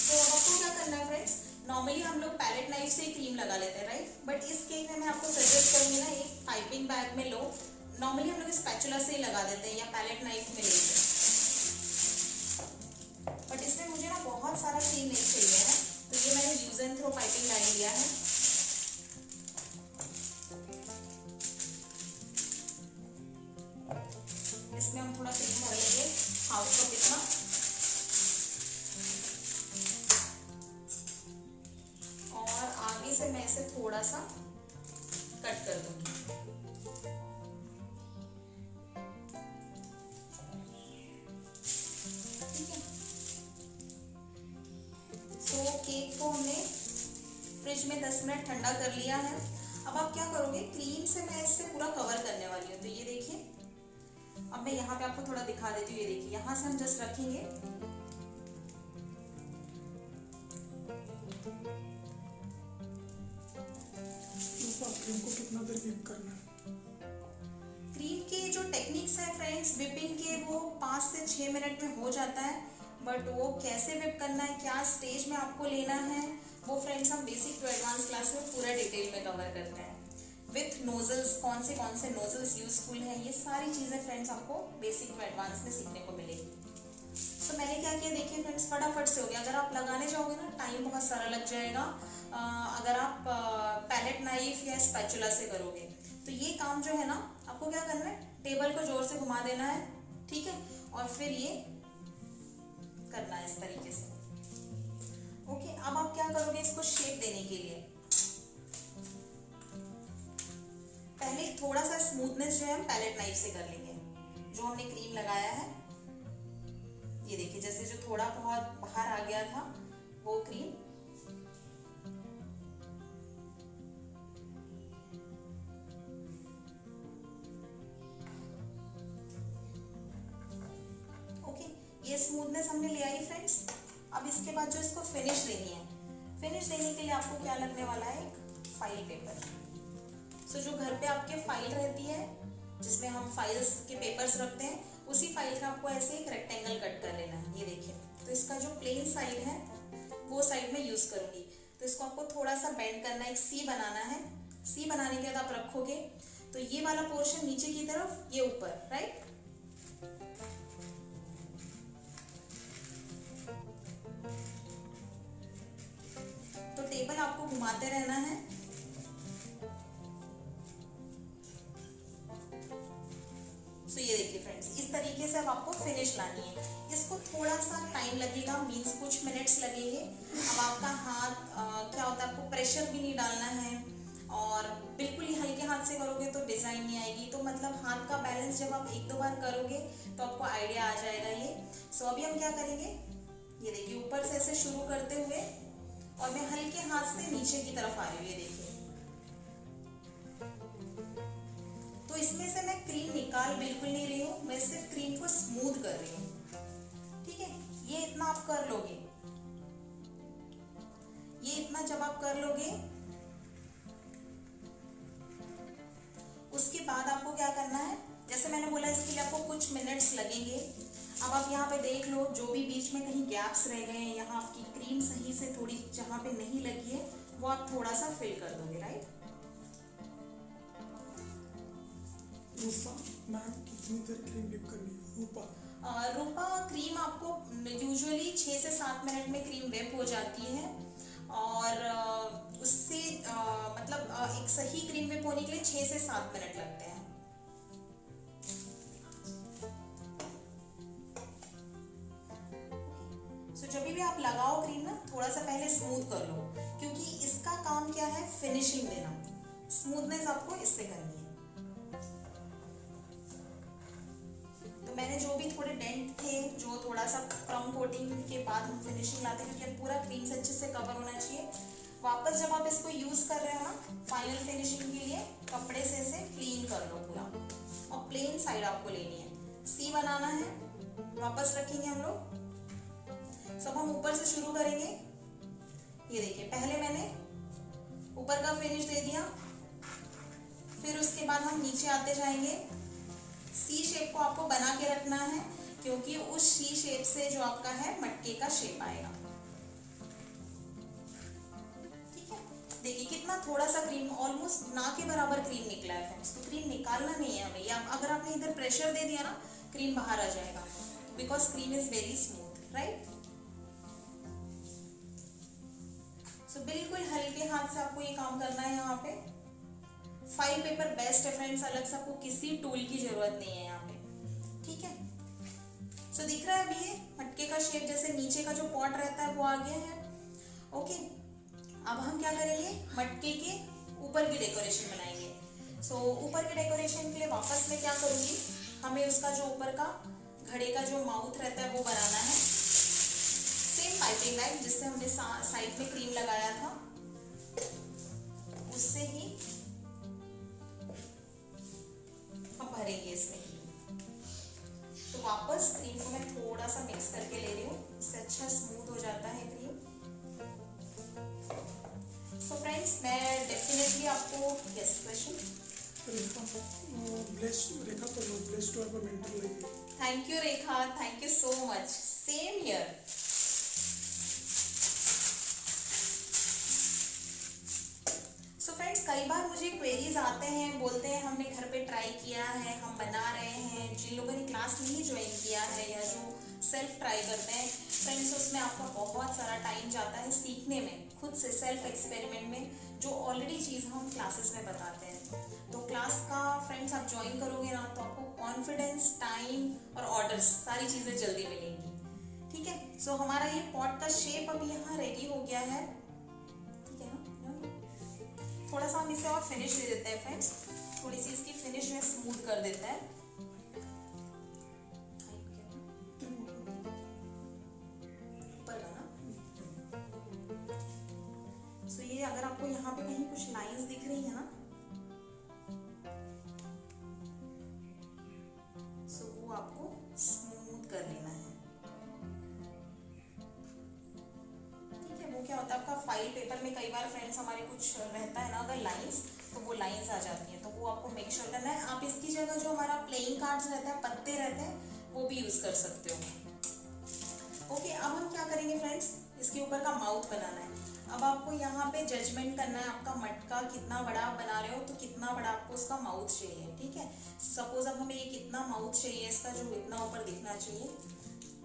तो अब आपको क्या करना है फ्रेंड्स, नॉर्मली हम लोग पैलेट नाइफ से क्रीम लगा लेते हैं राइट, बट इस केक में मैं आपको सजेस्ट करूंगी ना, एक पाइपिंग बैग में लो। नॉर्मली हम लोग स्पैचुला से ही लगा देते हैं या पैलेट नाइफ में लेते हैं, बट इसमें मुझे ना बहुत सारा क्रीम नहीं चाहिए है, तो ये मैंने use and throw piping bag लिया है। इसमें हम थोड़ा क्रीम भर लेंगे, हाफ कप इतना। और आगे से मैं इसे थोड़ा सा कट कर दूंगी। केक को हमने फ्रिज में 10 मिनट ठंडा कर लिया है। अब आप क्या करोगे, क्रीम से मैं इससे पूरा कवर करने वाली हूँ। तो ये देखिए, अब मैं यहाँ पे आपको थोड़ा दिखा देती हूँ। ये देखिए, यहाँ से हम जस्ट रखेंगे, क्रीम को कितना देर व्हिप करना है? क्रीम के जो टेक्निक्स है फ्रेंड्स विपिंग के, वो 5 से 6 मिनट में हो जाता है, बट वो कैसे विप करना है, क्या स्टेज में आपको लेना है, वो फ्रेंड्स हम बेसिक टू एडवांस क्लास में पूरा डिटेल में कवर करते हैं। विथ नोजल्स, कौन से नोजल्स यूजफुल हैं, ये सारी चीज़ें फ्रेंड्स आपको बेसिक टू एडवांस में सीखने को मिलेगी। सो मैंने क्या किया, देखिए फ्रेंड्स, फटाफट से हो गया। अगर आप लगाने जाओगे ना, टाइम बहुत सारा लग जाएगा। अगर आप पैलेट नाइफ या स्पैचुला से करोगे, तो ये काम जो है ना, आपको क्या करना है, टेबल को जोर से घुमा देना है, ठीक है, और फिर ये करना है इस तरीके से। ओके, अब आप क्या करोगे, इसको शेप देने के लिए पहले थोड़ा सा स्मूथनेस जो है हम पैलेट नाइफ से कर लेंगे। जो हमने क्रीम लगाया है, ये देखिए, जैसे जो थोड़ा बहुत बाहर आ गया था वो क्रीम, ये स्मूथनेस हमने ले आई फ्रेंड्स। अब इसके बाद जो इसको फिनिश देनी है, फिनिश देने के लिए आपको क्या लगने वाला है, एक फाइल पेपर। सो जो घर पे आपके फाइल रहती है, जिसमें हम फाइल्स के पेपर्स रखते हैं, उसी फाइल का आपको ऐसे एक रेक्टेंगल कट कर लेना है। ये देखिए, तो इसका जो प्लेन साइड है वो साइड में यूज करूंगी। तो इसको आपको थोड़ा सा बेंड करना है, एक सी बनाना है। सी बनाने के बाद आप रखोगे, तो ये वाला पोर्शन नीचे की तरफ, ये ऊपर, राइट। तो टेबल आपको घुमाते रहना है। सो ये देखिए फ्रेंड्स, इस तरीके से अब आपको फिनिश लानी है। इसको थोड़ा सा टाइम लगेगा, मीन्स कुछ मिनट्स लगेंगे। अब आपका हाथ क्या होता है, आपको प्रेशर भी नहीं डालना है, और बिल्कुल ही हल्के हाथ से करोगे तो डिजाइन नहीं आएगी। तो मतलब हाथ का बैलेंस जब आप 1-2 बार करोगे तो आपको आइडिया आ जाएगा ये। सो अभी हम क्या करेंगे, ये देखिए, ऊपर से ऐसे शुरू करते हुए, और मैं हल्के हाथ से नीचे की तरफ आ रही हूँ। ये देखिए, तो इसमें से मैं क्रीम निकाल बिल्कुल नहीं रही हूँ, मैं सिर्फ क्रीम को स्मूथ कर रही हूँ, ठीक है। ये इतना आप कर लोगे, ये इतना जब आप कर लोगे, उसके बाद आपको क्या करना है, जैसे मैंने बोला इसके लिए आपको कुछ मिनट्स लगेंगे। अब आप यहाँ पे देख लो, जो भी बीच में कहीं गैप्स रह गए हैं, यहाँ आपकी क्रीम सही से थोड़ी जहाँ पे नहीं लगी है, वो आप थोड़ा सा फिल कर दोगे, राइट। मैम कितनी देर क्रीम डिप करनी है? रूपा क्रीम आपको यूजुअली 6 से 7 मिनट में क्रीम वेप हो जाती है, और उससे मतलब एक सही क्रीम वेप होने के लिए 6 से 7 मिनट लगते हैं। सो जब भी आप लगाओ क्रीम ना, थोड़ा सा पहले स्मूथ कर लो, क्योंकि इसका काम क्या है, फिनिशिंग देना। स्मूथनेस आपको इससे करनी है। तो मैंने जो भी थोड़े डेंट थे, जो थोड़ा सा क्रम कोटिंग के बाद हम फिनिशिंग लाते हैं, क्योंकि पूरा क्रीम से अच्छे से कवर होना चाहिए। वापस जब आप इसको यूज कर रहे हो ना, फाइनल फिनिशिंग के लिए कपड़े से इसे क्लीन कर लो पूरा, और प्लेन साइड आपको लेनी है। सी बनाना है, वापस रखेंगे हम लोग। सब हम ऊपर से शुरू करेंगे। ये देखिए, पहले मैंने ऊपर का फिनिश दे दिया, फिर उसके बाद हम नीचे आते जाएंगे। सी शेप को आपको बना के रखना है, क्योंकि उस सी शेप से जो आपका है मटके का शेप आएगा। ठीक है, देखिए कितना थोड़ा सा क्रीम, ऑलमोस्ट ना के बराबर क्रीम निकला है फ्रेंड्स। तो क्रीम निकालना नहीं है हमें, या अगर आपने इधर प्रेशर दे दिया ना, क्रीम बाहर आ जाएगा, because cream is very smooth, right. So बिल्कुल हल्के हाथ से आपको ये काम करना है। यहाँ पे फाइल पेपर बेस्ट है फ्रेंड्स, अलग से आपको किसी टूल की जरूरत नहीं है यहाँ पे। ठीक है, सो दिख रहा है अभी ये मटके का शेप, जैसे नीचे का जो पॉट रहता है वो आ गया है। ओके, अब हम क्या करेंगे, मटके के ऊपर की डेकोरेशन बनाएंगे। सो ऊपर के डेकोरेशन के लिए वापस मैं क्या करूंगी, हमें उसका जो ऊपर का घड़े का जो माउथ रहता है वो बनाना है। सेम पाइपिंग बैग जिससे हमने साइड में क्रीम लगाया था, उससे ही भरेंगे इसमें। तो वापस क्रीम को मैं थोड़ा सा मिक्स करके ले रही हूँ, इससे अच्छा स्मूथ हो जाता है क्रीम। सो फ्रेंड्स, मैं डेफिनेटली आपको yes question blessed to have a mentor like you. Thank you Rekha, thank you so much, same here. So friends, कई बार मुझे क्वेरीज आते हैं, बोलते हैं हमने घर पे ट्राई किया है, हम बना रहे हैं। जिन लोगों ने क्लास नहीं ज्वाइन किया है या जो सेल्फ ट्राई करते हैं फ्रेंड्स, उसमें आपका बहुत सारा टाइम जाता है सीखने में, खुद से सेल्फ एक्सपेरिमेंट में, जो ऑलरेडी चीज़ हम क्लासेस में बताते हैं। तो क्लास का फ्रेंड्स आप ज्वाइन करोगे ना, तो आपको कॉन्फिडेंस, टाइम और ऑर्डर्स सारी चीज़ें जल्दी मिलेंगी। ठीक है, सो हमारा ये पॉट का शेप अभी यहाँ रेडी हो गया है। ठीक है ना, थोड़ा सा हम इसे और फिनिश दे देते हैं फ्रेंड्स, थोड़ी सी इसकी फिनिश में स्मूथ कर देते हैं। ऊपर का ना, सो ये अगर आपको यहाँ पे कहीं कुछ लाइंस दिख रही है ना, सो वो आपको स्मूथ कर लेना है। ठीक है, वो क्या होता है आपका फाइल पेपर में कई बार फ्रेंड्स हमारे कुछ रहता है ना अगर लाइंस, तो वो लाइंस आ जाती हैं, तो वो आपको मेक श्योर करना है। आप इसकी जगह जो हमारा प्लेइंग कार्ड्स रहता है, पत्ते रहते हैं, वो भी यूज कर सकते हो। ओके, अब हम क्या करेंगे फ्रेंड्स, इसके ऊपर का माउथ बनाना है। अब आपको यहाँ पे जजमेंट करना है, आपका मटका कितना बड़ा आप बना रहे हो, तो कितना बड़ा आपको उसका माउथ चाहिए। ठीक है, सपोज अब हमें ये कितना माउथ चाहिए इसका, जो इतना ऊपर दिखना चाहिए,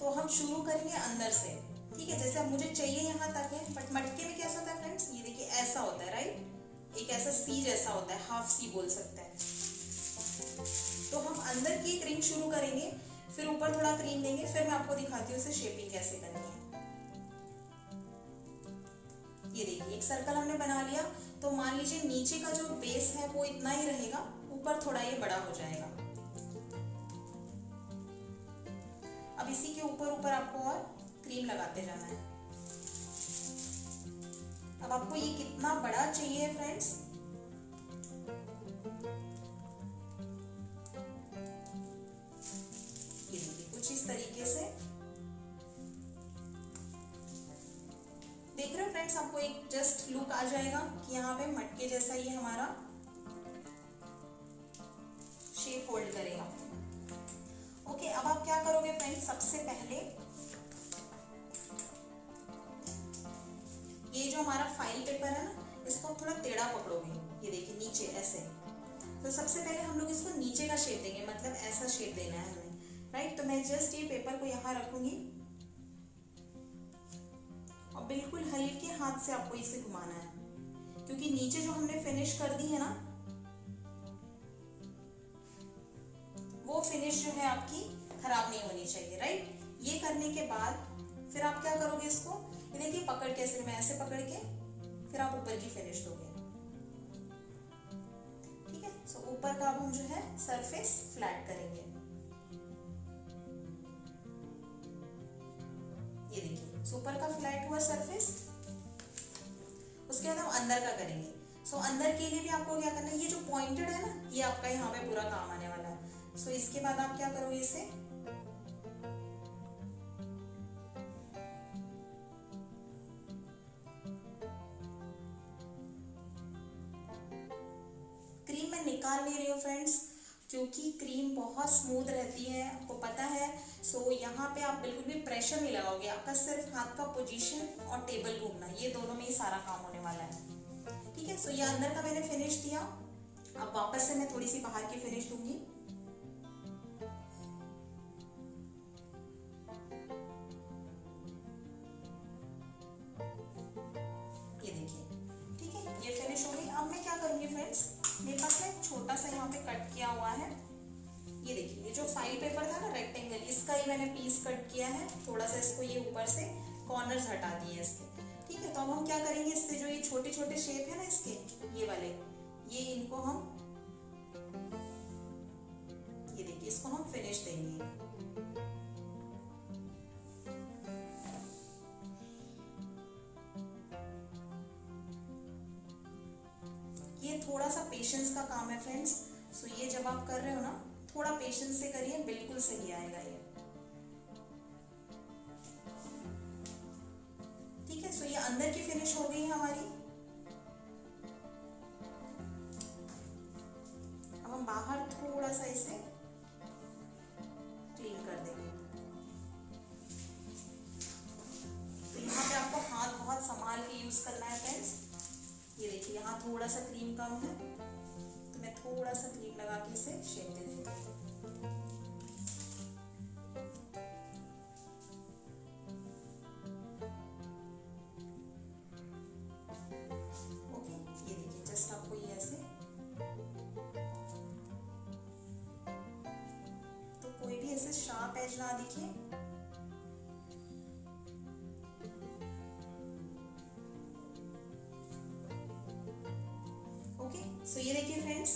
तो हम शुरू करेंगे अंदर से। ठीक है, जैसे अब मुझे चाहिए यहाँ तक है, बट मटके में कैसा होता है फ्रेंड्स, ये देखिए ऐसा होता है, राइट, एक ऐसा सी जैसा होता है, हाफ सी बोल सकते हैं। तो हम अंदर की एक रिंग शुरू करेंगे, फिर ऊपर थोड़ा क्रीम देंगे, फिर मैं आपको दिखाती हूँ इसे शेपिंग कैसे करनी है। ये देखिए, एक सर्कल हमने बना लिया, तो मान लीजिए नीचे का जो बेस है वो इतना ही रहेगा, ऊपर थोड़ा ये बड़ा हो जाएगा। अब इसी के ऊपर ऊपर आपको और क्रीम लगाते जाना है। अब आपको ये कितना बड़ा चाहिए फ्रेंड्स, ये देखिए कुछ इस तरीके से देख रहे हो फ्रेंड्स, आपको एक जस्ट लुक आ जाएगा कि यहाँ पे मटके जैसा ये हमारा शेप होल्ड करेगा। ओके, अब आप क्या करोगे फ्रेंड्स, सबसे पहले ये जो हमारा फाइल पेपर है ना, इसको आप थोड़ा टेढ़ा पकड़ोगे, ये देखिए नीचे ऐसे। तो सबसे पहले हम लोग इसको नीचे का शेप देंगे, मतलब ऐसा शेप देना है हमें, राइट। तो मैं जस्ट ये पेपर को यहाँ रखूंगी और बिल्कुल हल्के हाथ से आपको इसे घुमाना है, क्योंकि नीचे जो हमने फिनिश कर दी है ना, वो फिनिश जो है आपकी खराब नहीं होनी चाहिए, राइट। ये करने के बाद फिर आप क्या करोगे, इसको ये देखिए पकड़ के सिर में ऐसे पकड़ के फिर आप ऊपर की फिनिश दोगे। ठीक है, सो ऊपर का अब हम जो है सरफेस फ्लैट करेंगे। ये देखिए, सो ऊपर का फ्लैट हुआ सरफेस। उसके बाद हम अंदर का करेंगे। सो अंदर के लिए भी आपको क्या करना है, ये जो पॉइंटेड है ना, ये आपका यहाँ पे पूरा काम आने वाला है। सो इसके बाद आप क्या करोगे, इसे निकाल नहीं रही हूँ फ्रेंड्स, क्योंकि क्रीम बहुत स्मूथ रहती है, आपको पता है। सो यहाँ पे आप बिल्कुल भी प्रेशर नहीं लगाओगे, आपका सिर्फ हाथ का पोजीशन और टेबल घूमना, ये दोनों में ही सारा काम होने वाला है। ठीक है, सो ये अंदर का मैंने फिनिश दिया। अब वापस से मैं थोड़ी सी बाहर की फिनिश दूंगी। ये देखिए, ठीक है, ये फिनिश हो गई। अब मैं क्या करूंगी फ्रेंड्स, मेरे पास ना एक छोटा सा यहाँ पे कट किया हुआ है, ये देखिए, ये जो फाइल पेपर था ना रेक्टेंगल, इसका ही मैंने पीस कट किया है। थोड़ा सा इसको ये ऊपर से कॉर्नर्स हटा दिए इसके। ठीक है, तो अब हम क्या करेंगे, इससे जो ये छोटे छोटे शेप है ना इसके, ये वाले, ये इनको हम, ये देखिए, इसको हम फिनिश देंगे। ये थोड़ा सा पेशेंस का काम है फ्रेंड्स। सो ये जब आप कर रहे हो ना, थोड़ा पेशेंस से करिए, बिल्कुल सही आएगा ये। ठीक है, सो ये अंदर की फिनिश हो गई है हमारी। अब हम बाहर थोड़ा सा इसे क्लीन कर देंगे। तो यहाँ पे आपको हाथ बहुत संभाल के यूज करना है फ्रेंड्स। ये देखिए, यहाँ थोड़ा सा क्रीम कम है, तो मैं थोड़ा सा क्रीम लगा के इसे शेप दे देती हूँ। ओके, ये देखिए, जस्ट आपको ये ऐसे, तो कोई भी ऐसे शार्प एज ना दिखे। ओके, सो ये देखिए फ्रेंड्स,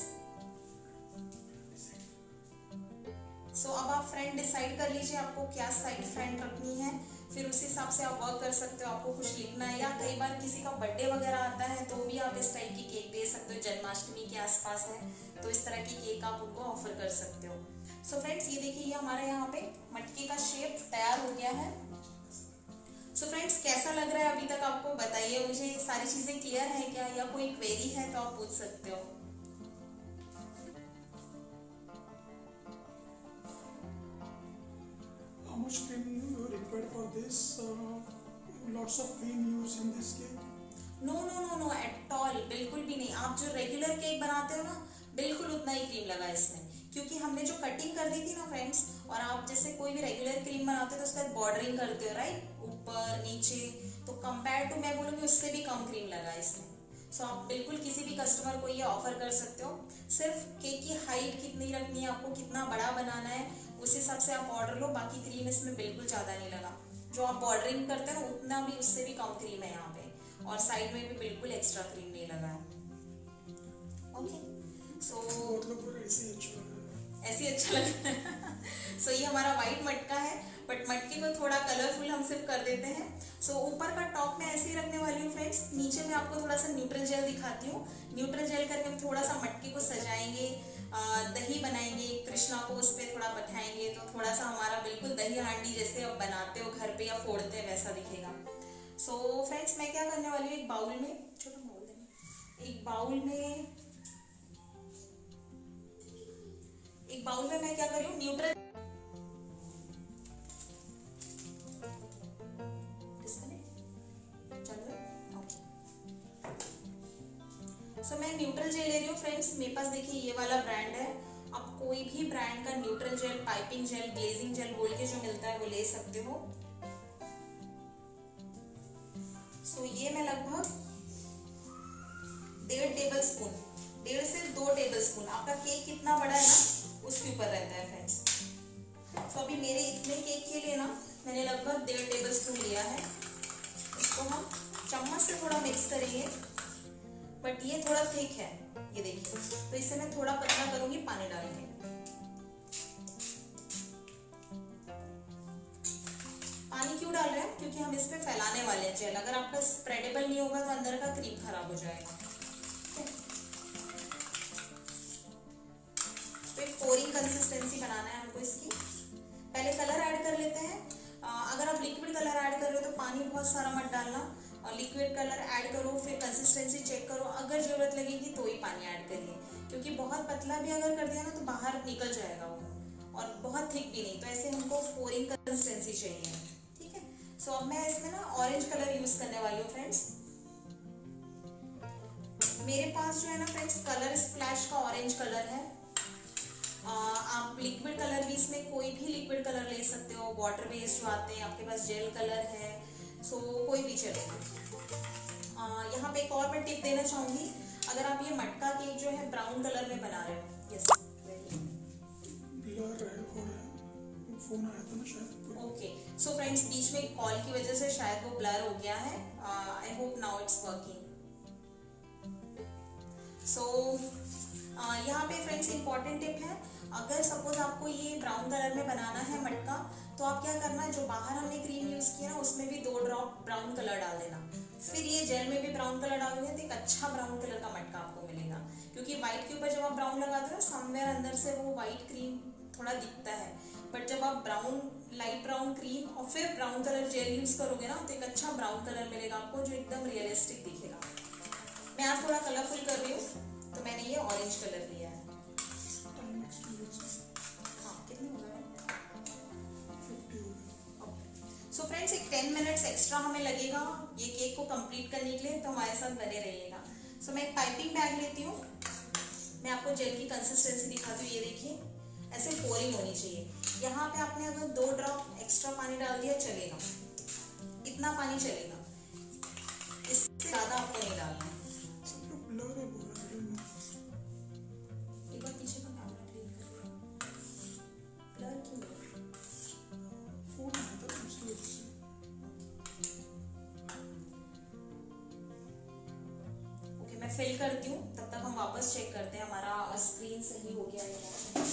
सो अब आप फ्रंट डिसाइड कर लीजिए आपको क्या साइड फ्रंट रखनी है, फिर उस हिसाब से आप वर्क कर सकते हो। आपको कुछ लिखना है, या कई बार किसी का बर्थडे वगैरह आता है तो भी आप इस टाइप की केक दे सकते हो। जन्माष्टमी के आसपास है तो इस तरह की केक आप उनको ऑफर कर सकते हो। सो फ्रेंड्स, ये देखिए, ये हमारे यहाँ पे मटके का शेप तैयार हो गया है। सो फ्रेंड्स, कैसा लग रहा है अभी तक आपको, बताइए मुझे। सारी चीजें क्लियर है क्या, या कोई क्वेरी है तो आप पूछ सकते हो। How much cream you required for this? Lots of cream used in this cake. No no no no at all, बिल्कुल भी नहीं। आप जो रेगुलर केक बनाते हो ना, बिल्कुल उतना ही क्रीम लगा इसमें, क्योंकि हमने जो कटिंग कर दी थी ना फ्रेंड्स, और आप जैसे कोई भी रेगुलर क्रीम बनाते हो तो उसका बॉर्डरिंग करते हो, राइट, ऊपर नीचे, तो कंपेयर टू मैं बोलूँगी उससे भी कम क्रीम लगा इसमें। सो आप बिल्कुल किसी भी कस्टमर को ये ऑफर कर सकते हो। सिर्फ केक की हाइट कितनी रखनी है, आपको कितना बड़ा बनाना है, उस हिसाब से आप ऑर्डर लो। बाकी क्रीम इसमें बिल्कुल ज़्यादा नहीं लगा। जो आप बॉर्डरिंग करते हो ना, उतना भी, उससे भी कम क्रीम है यहाँ पे, और साइड में भी बिल्कुल एक्स्ट्रा क्रीम नहीं लगा है। ओके, सो मतलब ऐसे ही अच्छा लग रहा है। ऐसे ही अच्छा लग रहा है। सो ये हमारा वाइट मटका है, बट मटके को थोड़ा कलरफुल हम सिर्फ कर देते हैं। सो ऊपर का टॉप में ऐसे ही रखने वाली हूँ फ्रेंड्स। नीचे मैं आपको थोड़ा सा न्यूट्रल जेल दिखाती हूँ। न्यूट्रल जेल करके हम थोड़ा सा मटके को सजाएंगे, दही बनाएंगे, कृष्णा को उस पर थोड़ा बैठाएंगे, तो थोड़ा सा हमारा बिल्कुल दही हांडी जैसे आप बनाते हो घर पे या फोड़ते हैं वैसा दिखेगा। सो फ्रेंड्स, मैं क्या करने वाली हूँ, एक बाउल में, छोटा बाउल देना, एक बाउल में मैं क्या कर रही हूँ, न्यूट्रल, सो मैं न्यूट्रल जेल ले रही हूँ फ्रेंड्स। मेरे पास देखिए ये वाला ब्रांड है। आप कोई भी ब्रांड का neutral gel, piping gel, glazing gel बोल के जो मिलता है वो ले सकते हो। सो ये मैं लगभग 1.5 टेबल स्पून, 1.5 से 2 टेबल स्पून, आपका केक कितना बड़ा है ना उसके ऊपर रहता है फ्रेंड्स। सो अभी मेरे इतने केक के लिए ना मैंने लगभग 1.5 टेबल स्पून लिया है। इसको हम चम्मच से थोड़ा मिक्स करेंगे, बट ये थोड़ा थिक है, ये देखिए, तो इसे मैं थोड़ा पतला करूंगी पानी डाल के। पानी क्यों डाल रहे हैं, क्योंकि हम इसमें फैलाने वाले हैं जेल। अगर आपका स्प्रेडेबल नहीं होगा तो अंदर का क्रीम खराब हो जाएगा। तो एक पोरिंग कंसिस्टेंसी बनाना है हमको इसकी। पहले कलर ऐड कर लेते हैं। अगर आप लिक्विड कलर ऐड कर रहे हो तो पानी बहुत सारा मत डालना, और लिक्विड कलर ऐड करो, फिर कंसिस्टेंसी चेक करो, अगर ज़रूरत लगेगी तो ही पानी ऐड करिए, क्योंकि बहुत पतला भी अगर कर दिया ना तो बाहर निकल जाएगा वो, और बहुत थिक भी नहीं, तो ऐसे हमको पोरिंग कंसिस्टेंसी चाहिए, ठीक है। सो अब मैं इसमें ना ऑरेंज कलर यूज़ करने वाली हूँ फ्रेंड्स। मेरे पास जो है ना फ्रेंड्स कलर स्प्लैश का ऑरेंज कलर है। आप लिक्विड कलर भी इसमें कोई भी लिक्विड कलर ले सकते हो, वाटर बेस्ड जो आते हैं, आपके पास जेल कलर है, सो कोई भी चलेगा। यहाँ पे एक और मैं टिप देना चाहूँगी, अगर आप ये मटका केक जो है ब्राउन कलर में बना रहे हो, यस ब्लर है हो रहा है, फोन आया था ना शायद। ओके, सो फ्रेंड्स बीच में कॉल की वजह से शायद वो ब्लर हो गया है। I hope now it's working. So यहाँ पे फ्रेंड्स इंपॉर्टेंट टिप है, अगर सपोज आपको ये ब्राउन कलर में बनाना है मटका, तो आप क्या करना है, जो बाहर हमने क्रीम यूज़ किया ना उसमें भी 2 ड्रॉप ब्राउन कलर डाल देना, फिर ये जेल में भी ब्राउन कलर डालोगे तो एक अच्छा ब्राउन कलर का मटका आपको मिलेगा, क्योंकि व्हाइट के ऊपर जब आप ब्राउन लगाते हो ना समवेयर अंदर से वो व्हाइट क्रीम थोड़ा दिखता है, बट जब आप ब्राउन लाइट ब्राउन क्रीम और फिर ब्राउन कलर जेल यूज़ करोगे ना तो एक अच्छा ब्राउन कलर मिलेगा आपको, जो एकदम रियलिस्टिक दिखेगा। मैं आज थोड़ा कलरफुल कर रही हूँ तो मैंने ये ऑरेंज कलर लिया है। टाइम एक्सपीरियंस हाँ, कितने हो गए? 50 हो गया। सो फ्रेंड्स एक 10 मिनट्स एक्स्ट्रा हमें लगेगा ये केक को कंप्लीट करने के लिए, तो हमारे साथ बने रहिएगा। सो मैं एक पाइपिंग बैग लेती हूँ, मैं आपको जेल की कंसिस्टेंसी दिखाती हूँ, ये देखिए ऐसे पोरिंग होनी चाहिए। यहाँ पे आपने अगर 2 ड्रॉप एक्स्ट्रा पानी डाल दिया चलेगा, इतना पानी चलेगा, इससे ज़्यादा आपको नहीं डालना है। सब लोग ब्लर है बोल रहे हैं। एक बार पीछे का कैमरा क्लीन कर लो, ब्लर क्यों हो रहा है? फोन आया था उसकी वजह से। ओके, मैं फिल करती हूँ, तब तक हम वापस चेक करते हैं हमारा स्क्रीन सही हो गया है या नहीं।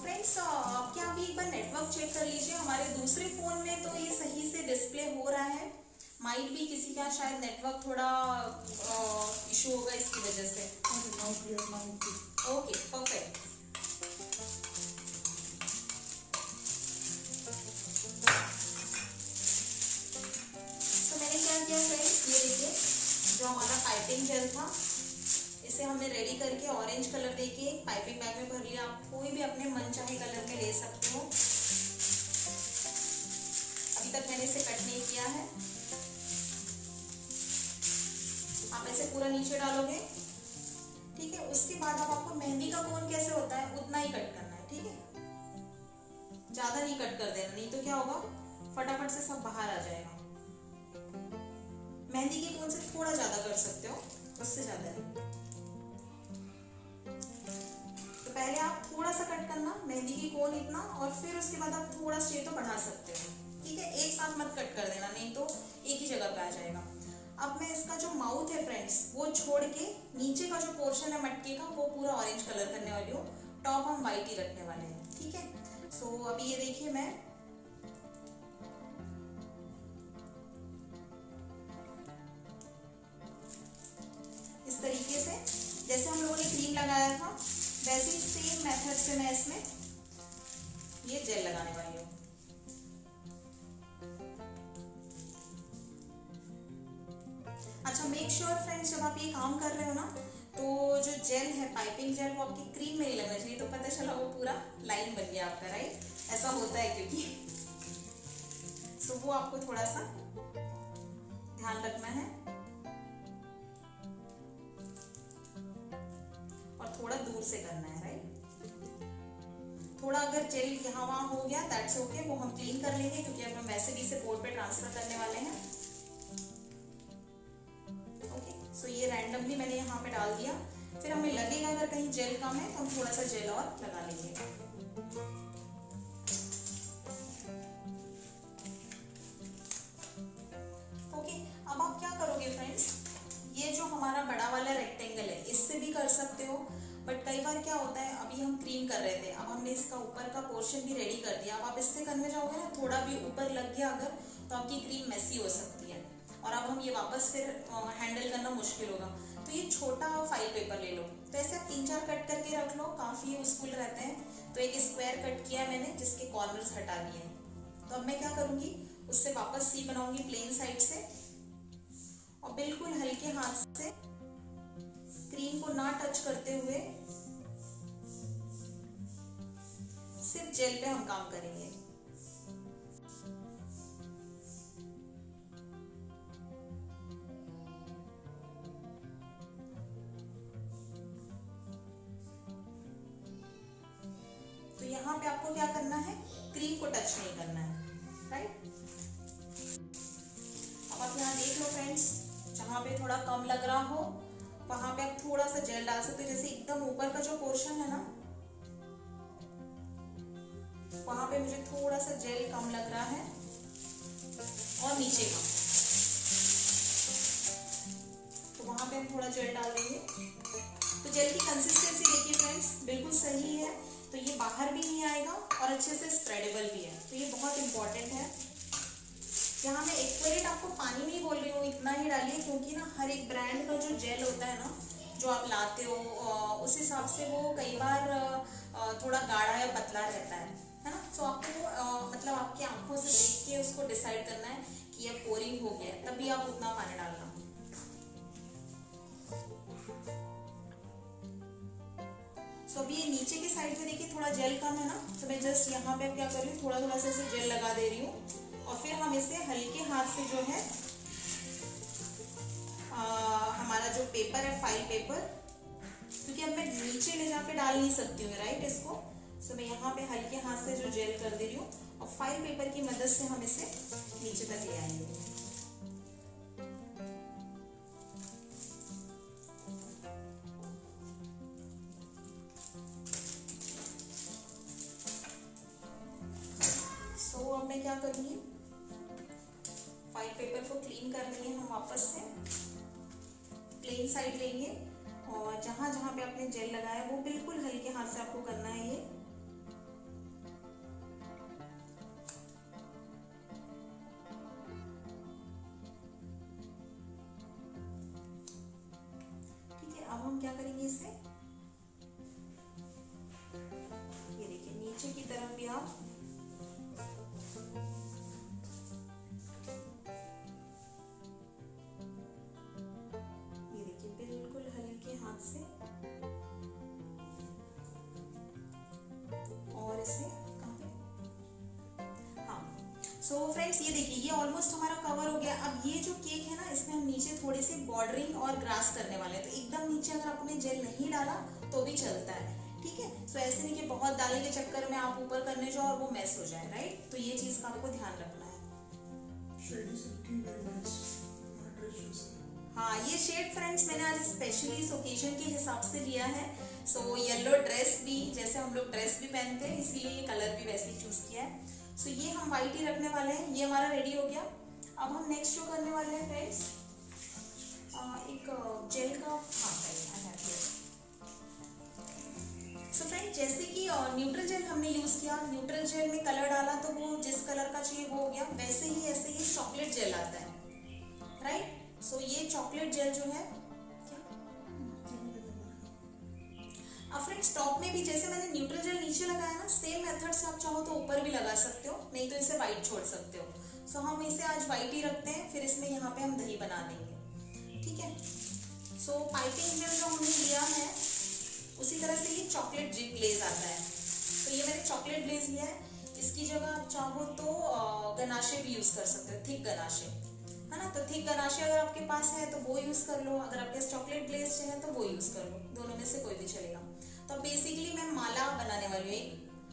फ्रेंड्स आप क्या अभी एक बार नेटवर्क चेक कर लीजिए, हमारे दूसरे फ़ोन में तो ये सही से डिस्प्ले हो रहा है, माइट भी किसी का शायद नेटवर्क थोड़ा इशू होगा इसकी वजह से। Now clear, now clear. Okay perfect. तो मैंने क्या किया फ्रेंड्स, ये देखिए जो हमारा पाइपिंग जेल था इसे हमने रेडी करके ऑरेंज कलर देके एक पाइपिंग बैग में भर लिया। आप कोई भी अपने मन चाहे कलर में ले सकते हो। अभी तक मैंने इसे कट नहीं किया है, आप ऐसे पूरा नीचे डालोगे, ठीक है। उसके बाद अब आपको मेहंदी का कोन कैसे होता है उतना ही कट करना है, ठीक है, ज्यादा नहीं कट कर देना, नहीं तो क्या होगा फटाफट से सब बाहर आ जाएगा। मेहंदी के कोन से थोड़ा ज्यादा कर सकते हो, उससे ज्यादा नहीं। तो पहले आप थोड़ा सा कट करना मेहंदी की कोन इतना, और फिर उसके बाद आप थोड़ा चाहिए तो बढ़ा सकते हो, ठीक है। एक साथ मत कट कर देना, नहीं तो एक ही जगह पे आ जाएगा। अब मैं इसका जो माउथ है फ्रेंड्स वो छोड़ के नीचे का जो पोर्शन है मटके का वो पूरा ऑरेंज कलर करने वाली हूँ, टॉप हम वाइट ही रखने वाले हैं, ठीक है। सो अभी ये देखिए मैं इस तरीके से जैसे हम लोगों ने क्रीम लगाया था वैसे ही सेम मेथड से मैं इसमें ये जेल लगाने वाली हूँ। अच्छा, मेक श्योर फ्रेंड्स जब आप ये काम कर रहे हो ना तो जो जेल है पाइपिंग जेल वो आपकी क्रीम में नहीं लगना चाहिए, तो पता चला वो पूरा लाइन बन गया आपका, राइट। ऐसा होता है क्योंकि सो वो आपको थोड़ा सा ध्यान रखना है और थोड़ा दूर से करना है, राइट। थोड़ा अगर जेल यहाँ वहाँ हो गया दैट्स ओके, वो हम क्लीन कर लेंगे क्योंकि अब हम वैसे भी इसे बोर्ड पे ट्रांसफर करने वाले हैं। ओके, सो ये रैंडमली मैंने यहाँ पे डाल दिया, फिर हमें लगेगा अगर कहीं जेल कम है तो हम थोड़ा सा जेल और लगा लेंगे। ओके, अब आप क्या करोगे फ्रेंड्स, ये जो हमारा बड़ा वाला रेक्टेंगल है इससे भी कर सकते हो, बट कई बार क्या होता है, अभी हम क्रीम कर रहे थे, अब हमने इसका ऊपर का पोर्शन भी रेडी कर दिया, अब आप इससे करने जाओगे ना थोड़ा भी ऊपर लग गया अगर तो आपकी क्रीम मेसी हो सकती है, और अब हम ये वापस फिर हैंडल करना मुश्किल होगा। तो ये छोटा फाइल पेपर ले लो। तो ऐसे आप 3-4 कट करके रख लो, काफ़ी यूजफुल रहते हैं। तो एक स्क्वायर कट किया मैंने जिसके कॉर्नर्स हटा दिए। तो अब मैं क्या करूँगी, उससे वापस सी बनाऊंगी प्लेन साइड से, और बिल्कुल हल्के हाथ से क्रीम को ना टच करते हुए सिर्फ जेल पे हम काम करेंगे। तो यहाँ पे आपको क्या करना है, क्रीम को टच नहीं करना है, राइट। अब आप यहाँ देख लो फ्रेंड्स, जहाँ पे थोड़ा कम लग रहा हो वहां पे आप थोड़ा सा जेल डाल सकते हो। जैसे एकदम ऊपर का जो पोर्शन है ना, वहां पे मुझे थोड़ा सा जेल कम लग रहा है, और नीचे का, तो वहां पे हम थोड़ा जेल डाल देंगे। तो जेल की कंसिस्टेंसी देखिए फ्रेंड्स, बिल्कुल सही है। तो ये बाहर भी नहीं आएगा और अच्छे से स्प्रेडेबल भी है। तो ये बहुत इंपॉर्टेंट है। यहाँ मैं एक्वेरेट आपको पानी नहीं बोल रही हूँ, इतना ही डालिए, क्योंकि ना हर एक ब्रांड का जो जेल होता है ना, जो आप लाते हो, उस हिसाब से वो कई बार थोड़ा गाढ़ा या पतला रहता है ना। तो आपको मतलब आपकी आंखों से देख के उसको डिसाइड करना है कि ये पोरिंग हो गया, तभी आप उतना पानी डालना। सो अभी ये नीचे के साइड पे देखिए थोड़ा जेल कम है ना, तो मैं जस्ट यहाँ पे क्या कर रही हूँ, थोड़ा थोड़ा सा इसे जेल लगा दे रही हूँ, और फिर हम इसे हल्के हाथ से जो है हमारा जो पेपर है, फाइल पेपर, क्योंकि अब मैं नीचे ले जाके डाल नहीं सकती हूँ, राइट, इसको। सो मैं यहाँ पे हल्के हाथ से जो जेल कर दे रही हूँ, और फाइल पेपर की मदद से हम इसे नीचे तक ले आएंगे। सो अब मैं क्या करूँगी, फाइल पेपर को क्लीन कर लेंगे हम वापस से, प्लेन साइड लेंगे, और जहां जहां पे आपने जेल लगाया वो बिल्कुल हल्के हाथ से आपको करना है ये। ठीक है, अब हम क्या करेंगे इसे, ये देखिए नीचे की तरफ भी आप से, और इसे कहाँ पे, हाँ। सो फ्रेंड्स ये देखिए, ये ऑलमोस्ट हमारा कवर हो गया। अब ये जो केक है ना, इसमें हम नीचे थोड़े से बॉर्डरिंग और ग्रास करने वाले हैं। तो एकदम नीचे अगर आपने जेल नहीं डाला तो भी चलता है, ठीक है। सो ऐसे नहीं कि बहुत डालने के चक्कर में आप ऊपर करने जाओ और वो मैस हो जाए, राइट। तो ये चीज का आपको ध्यान रखना है। हाँ, ये शेड फ्रेंड्स मैंने आज स्पेशली इस ओकेजन के हिसाब से लिया है। सो येलो ड्रेस भी, जैसे हम लोग ड्रेस भी पहनते हैं, इसीलिए ये कलर भी वैसे ही चूज किया है। सो ये हम वाइट ही रखने वाले हैं। ये हमारा रेडी हो गया। अब हम नेक्स्ट जो करने वाले हैं फ्रेंड्स, एक जेल का, सो फ्रेंड जैसे कि न्यूट्रल जेल हमने यूज किया, न्यूट्रल जेल में कलर डाला तो वो जिस कलर का चाहिए वो हो गया। वैसे ही ऐसे ही चॉकलेट जेल आता है, राइट। सो ये चॉकलेट जेल जो है, अब फ्रेंड्स टॉप में भी जैसे मैंने न्यूट्रल जेल नीचे लगाया ना, सेम मेथड से आप चाहो तो ऊपर भी लगा सकते हो, नहीं तो इसे वाइट छोड़ सकते हो। सो हम इसे आज वाइट ही रखते हैं, फिर इसमें यहाँ पे हम दही बना देंगे, ठीक है। सो पाइपिंग जेल जो हमने लिया है, उसी तरह से ये चॉकलेट ग्लेज आता है। तो ये मैंने चॉकलेट ग्लेज लिया है। इसकी जगह आप चाहो तो गनाशे भी यूज कर सकते हो, थिक गनाशे, है ना। तो थिक गनाशे अगर आपके पास है तो वो यूज कर लो, अगर आपके पास चॉकलेट ग्लेज है तो वो यूज कर लो, दोनों में से कोई भी चलेगा। तो बेसिकली मैं माला बनाने वाली हूँ, एक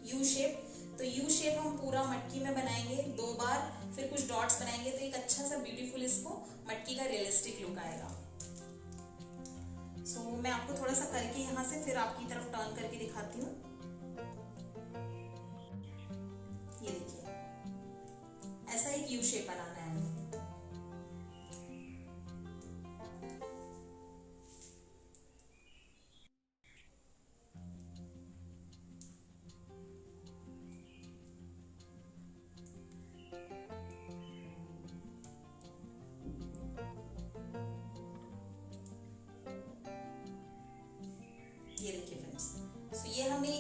यू शेप। तो यू शेप हम पूरा मटकी में बनाएंगे 2 बार, फिर कुछ डॉट्स बनाएंगे, तो एक अच्छा सा ब्यूटीफुल इसको मटकी का रियलिस्टिक लुक आएगा। सो मैं आपको थोड़ा सा करके यहाँ से फिर आपकी तरफ टर्न करके दिखाती हूँ। ये देखिए, ऐसा एक यू शेप बनाना है हमें।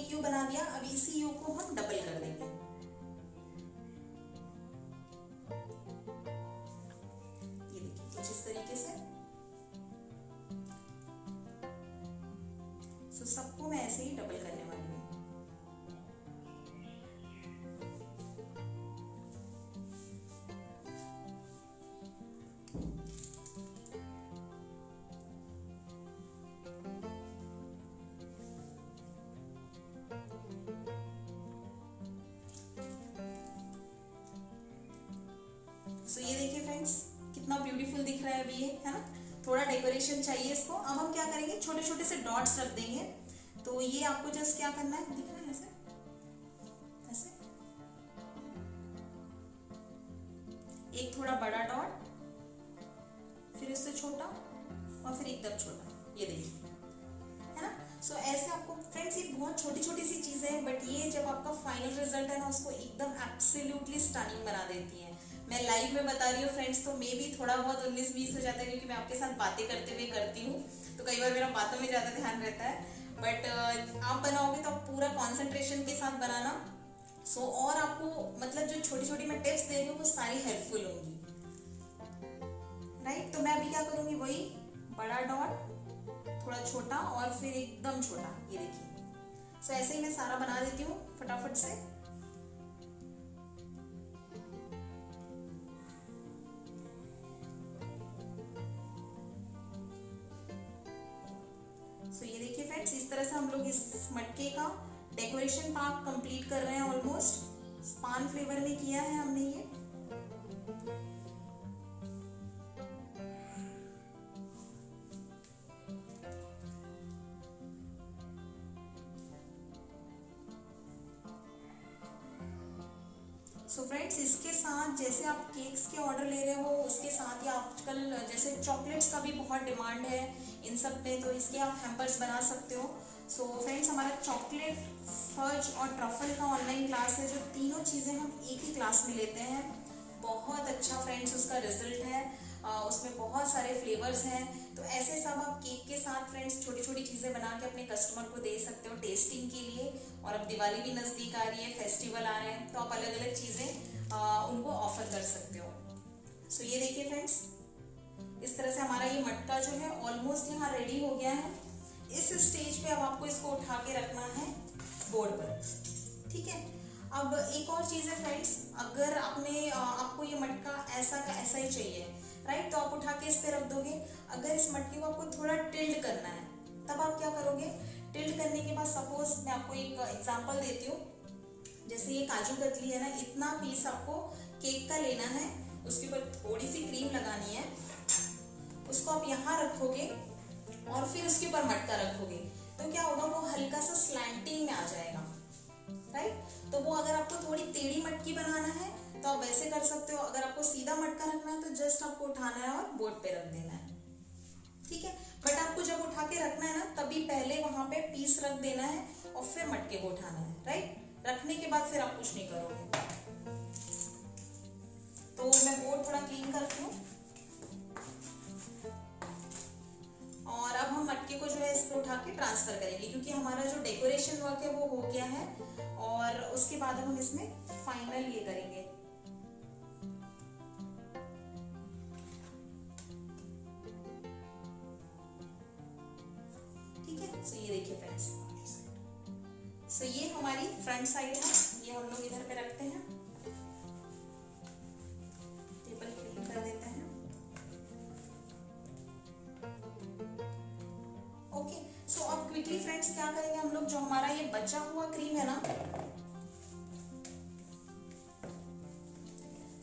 एक यू बना दिया, अब इसी यू को हम डबल कर देंगे। ये देखिए कुछ इस तरीके से। सो सबको मैं ऐसे ही डबल करने वाली हूँ। सो ये देखिए फ्रेंड्स कितना ब्यूटीफुल दिख रहा है अभी ये, है ना। थोड़ा डेकोरेशन चाहिए इसको। अब हम क्या करेंगे, छोटे छोटे से डॉट्स रख देंगे। तो ये आपको जस्ट क्या करना है, दिख रहा है ऐसे ऐसे, एक थोड़ा बड़ा डॉट, फिर इससे छोटा और फिर एकदम छोटा, ये देखिए, है ना। सो ऐसे आपको फ्रेंड्स, ये बहुत छोटी छोटी सी चीजें हैं, बट ये जब आपका फाइनल रिजल्ट है ना, उसको एकदम एब्सोल्युटली स्टनिंग बना देती है। मैं लाइव में बता रही हूँ फ्रेंड्स, तो मे भी थोड़ा बहुत 19-20 हो जाता है, क्योंकि मैं आपके साथ बातें करते हुए करती हूँ, तो कई बार मेरा बातों में ज़्यादा ध्यान रहता है। बट आप बनाओगे तो आप पूरा कॉन्सेंट्रेशन के साथ बनाना। सो और आपको मतलब जो छोटी छोटी मैं टिप्स दे रही हूँ वो सारी हेल्पफुल होंगी, राइट। तो मैं अभी क्या करूँगी, वही बड़ा डॉट, थोड़ा छोटा और फिर एकदम छोटा, ये देखिए। सो ऐसे ही मैं सारा बना देती हूँ फटाफट से। सो ये देखिए फ्रेंड्स, इस तरह से हम लोग इस मटके का डेकोरेशन पार्ट कंप्लीट कर रहे हैं। ऑलमोस्ट पान फ्लेवर में किया है हमने ये। सो फ्रेंड्स, इसके साथ जैसे आप केक्स के ऑर्डर ले रहे हो, उसके साथ ही आजकल जैसे चॉकलेट्स का भी बहुत डिमांड है इन सब पे, तो इसके आप हैम्पर्स बना सकते हो। सो फ्रेंड्स, हमारा चॉकलेट, फज और ट्रफल का ऑनलाइन क्लास है, जो तीनों चीज़ें हम एक ही क्लास में लेते हैं। बहुत अच्छा फ्रेंड्स उसका रिजल्ट है। उसमें बहुत सारे फ्लेवर्स हैं। तो ऐसे सब आप केक के साथ फ्रेंड्स छोटी छोटी चीज़ें बना के अपने कस्टमर को दे सकते हो टेस्टिंग के लिए। और अब दिवाली भी नज़दीक आ रही है, फेस्टिवल आ रहे हैं, तो आप अलग अलग चीज़ें उनको ऑफर कर सकते हो। सो ये देखिए फ्रेंड्स, इस तरह से हमारा ये मटका जो है ऑलमोस्ट यहाँ रेडी हो गया है। इस स्टेज पे अब आपको इसको उठा के रखना है बोर्ड पर, ठीक है। अब एक और चीज़ है फ्रेंड्स, अगर आपको ये मटका ऐसा का ऐसा ही चाहिए, राइट, तो आप उठा के इस पे रख दोगे। अगर इस मटके को आपको थोड़ा टिल्ड करना है, तब आप क्या करोगे, टिल्ड करने के बाद सपोज मैं आपको एक एग्जांपल देती हूँ। जैसे ये काजू कतली है ना, इतना पीस आपको केक का लेना है, उसके ऊपर थोड़ी सी क्रीम लगानी है, उसको आप यहाँ रखोगे और फिर उसके ऊपर मटका रखोगे, तो क्या होगा, वो हल्का सा स्लैंटिंग में आ जाएगा, राइट। तो वो अगर आपको थोड़ी टेढ़ी मटकी बनाना है तो आप वैसे कर सकते हो। अगर आपको सीधा मटका रखना है तो जस्ट आपको उठाना है और बोर्ड पे रख देना है, ठीक है। बट आपको जब उठा के रखना है ना, तभी पहले वहां पे पीस रख देना है और फिर मटके को उठाना है, राइट। रखने के बाद फिर आप कुछ नहीं करोगे। तो मैं बोर्ड थोड़ा क्लीन करती हूँ और अब हम मटके को जो है इस पर उठा के ट्रांसफर करेंगे, क्योंकि हमारा जो डेकोरेशन वर्क है वो हो गया है। और उसके बाद हम इसमें फाइनल ये करेंगे। ठीक है, सो ये देखिए फ्रेंड्स, सो ये हमारी फ्रंट साइड है, ये हम लोग इधर पे रखते हैं, टेबल क्लीन कर देते हैं। ओके, सो अब क्विकली फ्रेंड्स क्या करेंगे हम लोग, जो हमारा ये बचा हुआ क्रीम है ना,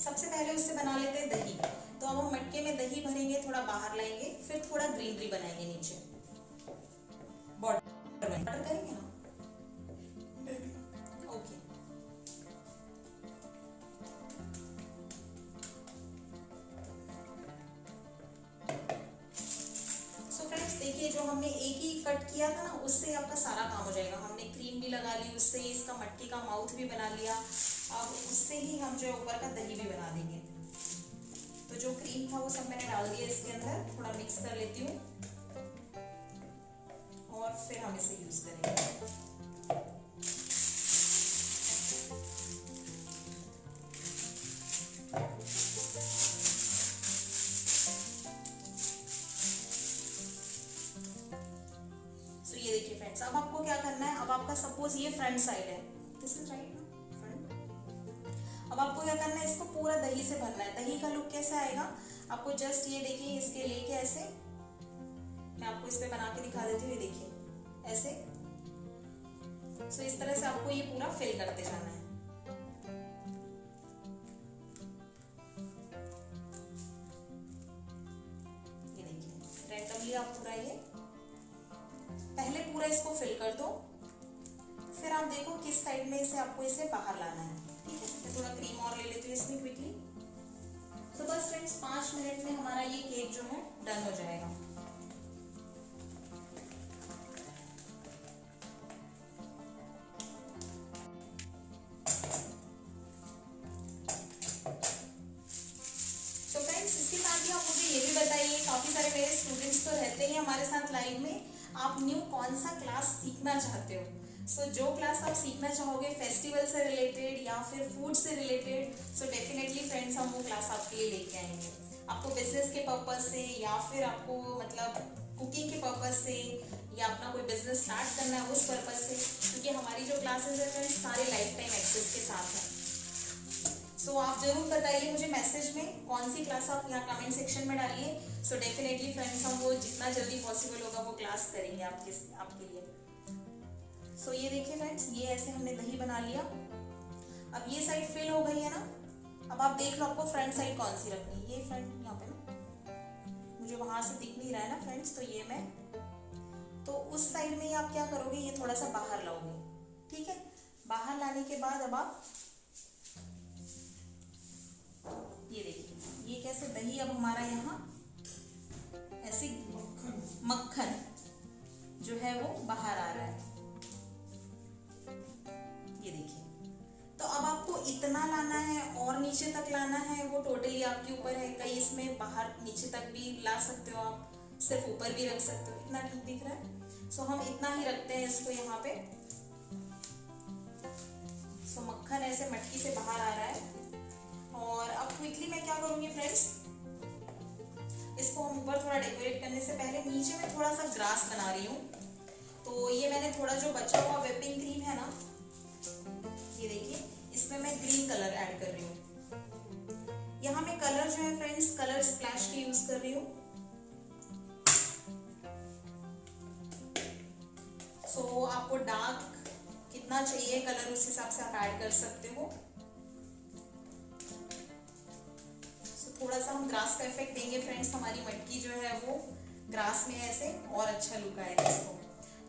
सबसे पहले उससे बना लेते हैं दही। तो अब हम मटके में दही भरेंगे, थोड़ा बाहर लाएंगे, फिर थोड़ा ग्रीनरी बनाएंगे नीचे, बॉर्डर करेंगे ना। ओके, सो फ्रेंड्स देखिए, जो हमने एक ही कट किया था ना, उससे आपका सारा काम हो जाएगा। हमने क्रीम भी लगा ली, उससे इसका मटके का माउथ भी बना लिया। अब उससे ही हम जो ऊपर का दही भी बना देंगे। तो जो क्रीम था वो सब मैंने डाल दिया इसके अंदर, थोड़ा मिक्स कर लेती हूँ और फिर हम इसे यूज करेंगे। सपोज ये फ्रंट साइड है, दिस इज राइट ना फ्रंट। अब आपको क्या करना है, इसको पूरा दही से भरना है। दही का लुक कैसे आएगा, आपको जस्ट ये देखिए इसके लेके ऐसे, मैं आपको इस पे बना के दिखा देती हूँ, ये देखिए ऐसे। सो इस तरह से आपको ये पूरा फिल करते जाना है। ये देखिए रैंडमली आप पूरा ये पहले पूरा इसको फिल कर दो, फिर आप देखो किस साइड में इसे आपको इसे बाहर लाना है। ठीक है, मैं थोड़ा क्रीम और ले लेती हूँ इसमें क्विकली। तो बस फ्रेंड्स 5 मिनट में हमारा ये केक जो है डन हो जाएगा। तो फ्रेंड्स इसके साथ ही आप मुझे ये भी बताइए, काफी सारे मेरे स्टूडेंट्स तो रहते हैं हमारे साथ लाइव में, आप न्यू कौन सा क्लास सीखना चाहते हो। सो जो क्लास आप सीखना चाहोगे फेस्टिवल से रिलेटेड या फिर फूड से रिलेटेड, सो डेफिनेटली फ्रेंड्स हम वो क्लास आपके लिए लेके आएंगे। आपको बिजनेस के पर्पज से या फिर आपको मतलब कुकिंग के पर्पज से या अपना कोई बिजनेस स्टार्ट करना है उस पर्पज से, क्योंकि हमारी जो क्लासेस है फ्रेंड्स सारे लाइफ टाइम एक्सेस के साथ हैं। सो आप जरूर बताइए मुझे मैसेज में कौन सी क्लास आप यहाँ कमेंट सेक्शन में डालिए। सो डेफिनेटली फ्रेंड्स हम वो जितना जल्दी पॉसिबल होगा वो क्लास करेंगे आपके लिए। सो ये देखिए फ्रेंड्स, ये ऐसे हमने दही बना लिया। अब ये साइड फिल हो गई है ना, अब आप देख लो आपको फ्रंट साइड कौन सी रखनी है। ये फ्रंट यहाँ पे ना मुझे वहां से दिख नहीं रहा है ना फ्रेंड्स, तो ये मैं तो उस साइड में ही आप क्या करोगे, ये थोड़ा सा बाहर लाओगे। ठीक है, बाहर लाने के बाद अब आप ये देखिए ये कैसे दही अब हमारा यहाँ ऐसे मक्खन जो है वो बाहर आ रहा है। ये देखिए, तो अब आपको इतना लाना है और नीचे तक लाना है वो टोटली आपके ऊपर है। कहीं इसमें बाहर नीचे तक भी ला सकते हो आप, सिर्फ ऊपर भी रख सकते हो। इतना ठीक दिख रहा है, सो हम इतना ही रखते हैं इसको यहाँ पे। सो मक्खन ऐसे मटकी से बाहर आ रहा है। और अब क्विकली मैं क्या करूंगी फ्रेंड्स, इसको हम ऊपर थोड़ा डेकोरेट करने से पहले नीचे में थोड़ा सा ग्रास बना रही हूँ। तो ये मैंने थोड़ा जो बचा हुआ व्हिपिंग क्रीम है ना, ये देखिए इसमें मैं ग्रीन कलर ऐड कर रही हूँ। यहाँ मैं कलर जो है फ्रेंड्स कलर स्प्लैश के यूज कर रही हूँ। सो आपको डार्क कितना चाहिए कलर उस हिसाब से आप ऐड कर सकते हो। थोड़ा सा हम ग्रास का इफेक्ट देंगे फ्रेंड्स, हमारी मटकी जो है वो ग्रास में ऐसे और अच्छा लुक आएगा इसको।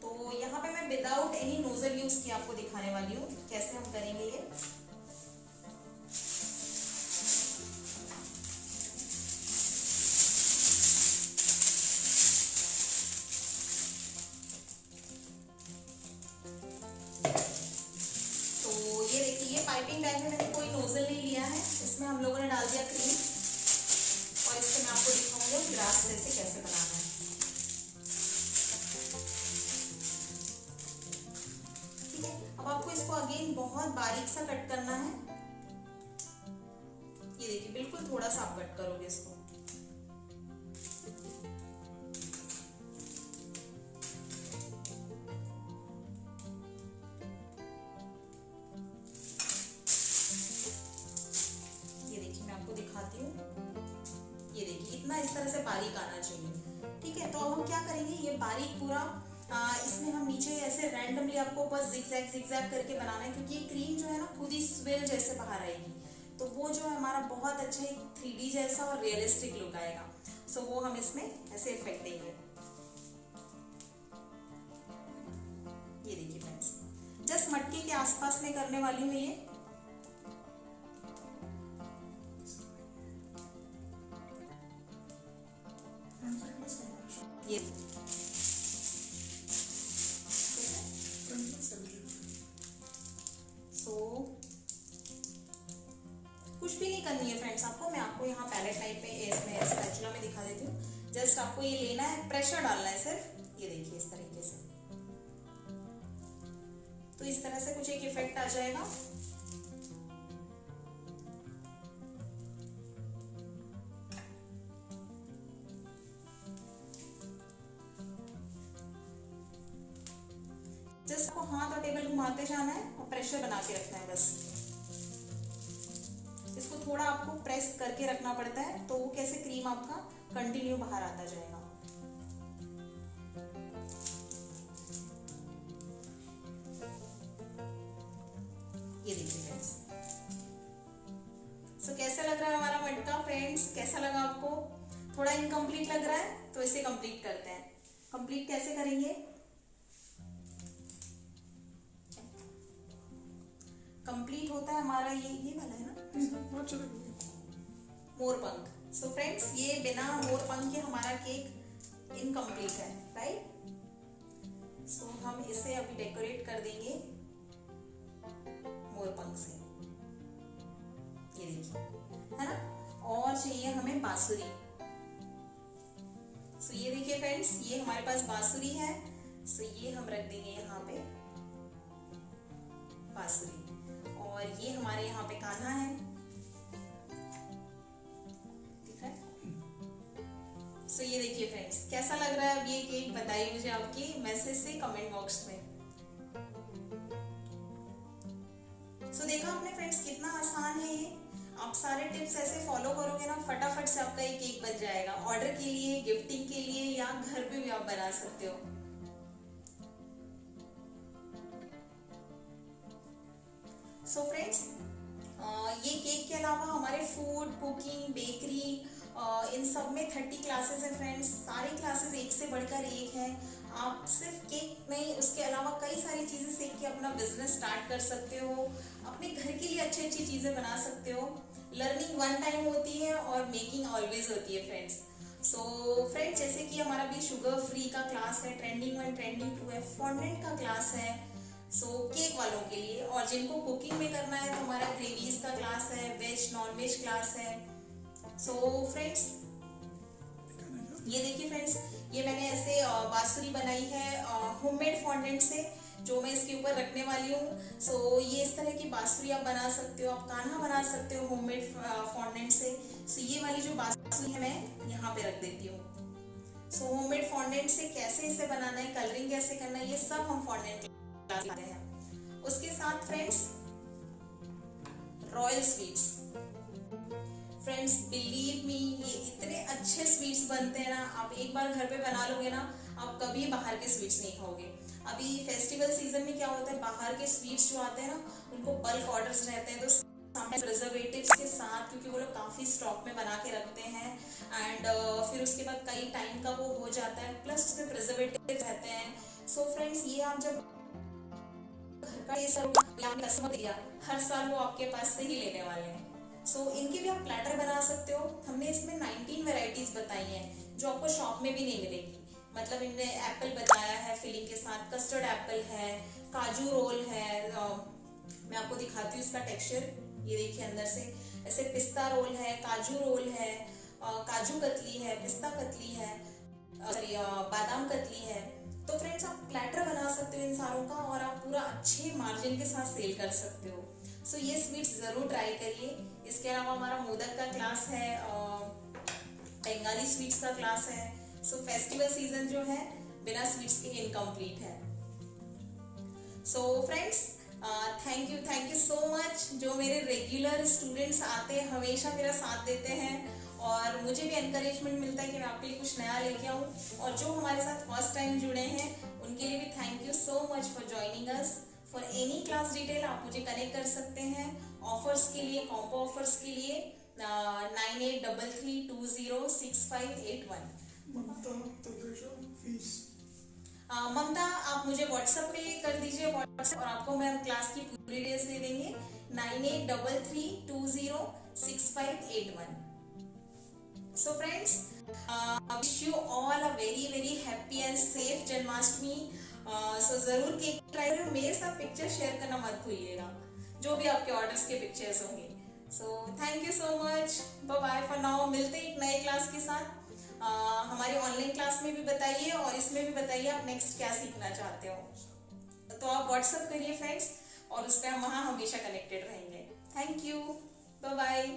तो यहाँ पे मैं विदाउट एनी नोजल यूज किया आपको दिखाने वाली हूँ कैसे हम करेंगे ये। तो ये देखिए ये पाइपिंग बैग में मैंने कोई नोजल नहीं लिया है, इसमें हम लोगों ने डाल दिया क्रीम। और इसको मैं आपको दिखाऊंगा ग्रास जैसे कैसे बनाना है। ठीक है, अब आपको इसको अगेन बहुत बारीक सा कट करना है। ये देखिए बिल्कुल थोड़ा सा आप कट करोगे इसको। ये देखिए मैं आपको दिखाती हूँ, ये देखिए इतना इस तरह से बारीक आना चाहिए। ठीक है, तो अब हम क्या करेंगे, ये बारीक पूरा इसमें हम नीचे ऐसे रैंडमली आपको बस जिगजैग करके बनाना है, क्योंकि ये क्रीम जो है ना खुद ही स्वेल जैसे बाहर आएगी, तो वो जो है हमारा बहुत अच्छा एक 3D जैसा और रियलिस्टिक लुक आएगा। सो वो हम इसमें ऐसे इफेक्ट देंगे। ये देखिए फ्रेंड्स, जस्ट मटकी के आसपास में करने वाली हूँ ये। ये कुछ भी नहीं करनी है फ्रेंड्स आपको, मैं आपको यहाँ पैलेट टाइप पे इसमें स्पैचुला में दिखा देती हूँ। जस्ट आपको ये लेना है, प्रेशर डालना है सिर्फ। ये देखिए इस तरीके से, तो इस तरह से कुछ एक इफेक्ट आ जाएगा। जस्ट आपको हाथ और टेबल घुमाते जाना है और प्रेशर बना के रखना है बस। इसको थोड़ा आपको प्रेस करके रखना पड़ता है, तो वो कैसे क्रीम आपका कंटिन्यू बाहर आता जाएगा। ये देखिए फ्रेंड्स। सो कैसा लग रहा है हमारा मटका फ्रेंड्स, कैसा लगा आपको? थोड़ा इनकम्प्लीट लग रहा है तो इसे कंप्लीट करते हैं। कंप्लीट कैसे करेंगे? कंप्लीट होता है हमारा ये वाला है ना, मोरपंख। सो फ्रेंड्स, ये बिना मोरपंख के हमारा केक इनकम्प्लीट है, राइट। सो हम इसे अभी डेकोरेट कर देंगे मोरपंख से, ये देखिए, है ना। और चाहिए हमें बांसुरी। सो ये देखिए फ्रेंड्स, ये हमारे पास बांसुरी है। सो ये हम रख देंगे यहाँ पे बांसुरी, और ये हमारे यहाँ पे कान्हा है, ठीक है। सो ये देखिए फ्रेंड्स, कैसा लग रहा है अब ये केक? बताइए मुझे आपके मैसेज से कमेंट बॉक्स में। सो देखा आपने फ्रेंड्स, कितना आसान है ये। आप सारे टिप्स ऐसे फॉलो करोगे ना, फटाफट से आपका ये केक बन जाएगा। ऑर्डर के लिए, गिफ्टिंग के लिए, या घर पे भी आप बना सकते हो। सो फ्रेंड्स, ये केक के अलावा हमारे फूड, कुकिंग, बेकरी, इन सब में 30 क्लासेस है फ्रेंड्स। सारी क्लासेस एक से बढ़कर एक है। आप सिर्फ केक नहीं, उसके अलावा कई सारी चीज़ें सीख के अपना बिजनेस स्टार्ट कर सकते हो। अपने घर के लिए अच्छी अच्छी चीज़ें बना सकते हो। लर्निंग वन टाइम होती है और मेकिंग ऑलवेज होती है फ्रेंड्स। सो फ्रेंड्स, जैसे कि हमारा भी शुगर फ्री का क्लास है, ट्रेंडिंग 1, ट्रेंडिंग 2 है, फॉन्डेंट का क्लास है। सो केक वालों के लिए, और जिनको कुकिंग में करना है तो हमारा ग्रेवीज का क्लास है, वेज नॉन वेज क्लास है। सो फ्रेंड्स, ये देखिए फ्रेंड्स, ये मैंने ऐसे बांसुरी बनाई है होममेड फॉन्डेंट से, जो मैं इसके ऊपर रखने वाली हूँ। सो ये इस तरह की बांसुरी आप बना सकते हो, आप कान्हा बना सकते हो होममेड फॉन्डेंट से। सो ये वाली जो बांसुरी है मैं यहाँ पे रख देती हूँ। सो होममेड फॉन्डेंट से कैसे इसे बनाना है, कलरिंग कैसे करना है, ये सब हम फॉन्डेंट क्लास लेते हैं। उसके साथ friends, royal sweets. Friends believe me, ये इतने अच्छे स्वीट्स बनते हैं ना, आप एक बार घर पे बना लोगे ना, आप कभी बाहर के स्वीट्स नहीं खाओगे। अभी फेस्टिवल सीजन में क्या होता है, बाहर के स्वीट्स जो आते हैं ना, उनको बल्क ऑर्डर्स रहते हैं, तो प्रिजर्वेटिव्स के साथ, क्योंकि वो लोग काफ़ी स्टॉक में बना के रखते हैं, एंड फिर उसके बाद कई टाइम का वो हो जाता है, प्लस उसमें प्रिजर्वेटिव रहते हैं। सो फ्रेंड्स, ये आप जब घर का ये सब कस्टमर दिया, हर साल वो आपके पास से ही लेने वाले हैं। सो इनके भी आप प्लेटर बना सकते हो। हमने इसमें 19 वेराइटीज बताई हैं, जो आपको शॉप में भी नहीं मिलेगी। मतलब इनने एप्पल बताया है फिलिंग के साथ, कस्टर्ड एप्पल है, काजू रोल है, मैं आपको दिखाती हूँ इसका टेक्सचर, ये देखिए अंदर से ऐसे पिस्ता रोल है, काजू रोल है, काजू कतली है, पिस्ता कतली है, बादाम कतली है। तो फ्रेंड्स, आप प्लेटर बना सकते हो इन सारों का, और आप पूरा अच्छे मार्जिन के साथ सेल कर सकते हो। सो ये स्वीट्स ज़रूर ट्राई करिए। इसके अलावा हमारा मोदक का क्लास है, बंगाली स्वीट्स का क्लास है। सो फेस्टिवल सीजन जो है बिना स्वीट्स के इनकम्प्लीट है। So friends, thank you so much. जो मेरे रेगुलर स्टूडेंट्स आते हैं, हमेशा मेरा साथ देते हैं, और मुझे भी एनकरेजमेंट मिलता है कि मैं आपके लिए कुछ नया लेके आऊँ। और जो हमारे साथ फर्स्ट टाइम जुड़े हैं, उनके लिए भी thank you so much for joining us. For any class detail आप मुझे कनेक्ट कर सकते हैं। ऑफर्स के लिए, कॉम्बो ऑफर्स के लिए 9833206581। ममता, आप मुझे व्हाट्सएप पे कर दीजिए व्हाट्सएप, और आपको मैं क्लास की पूरी डिटेल्स दे देंगे। 9833206581। So friends, wish you all a very happy and safe Janmashtami. So जरूर केक ट्राई करो, मेरे साथ पिक्चर शेयर करना मत भूलिएगा, जो भी आपके ऑर्डर्स के पिक्चर्स होंगे। So thank you so much, bye bye for now. मिलते हैं एक नए क्लास के साथ। हमारी ऑनलाइन क्लास में भी बताइए, और इसमें भी बताइए आप नेक्स्ट क्या सीखना चाहते हो। तो आप व्हाट्सएप करिए फ्रेंड्स, और उस पर हम वहाँ हमेशा कनेक्टेड रहेंगे। Thank you, bye bye.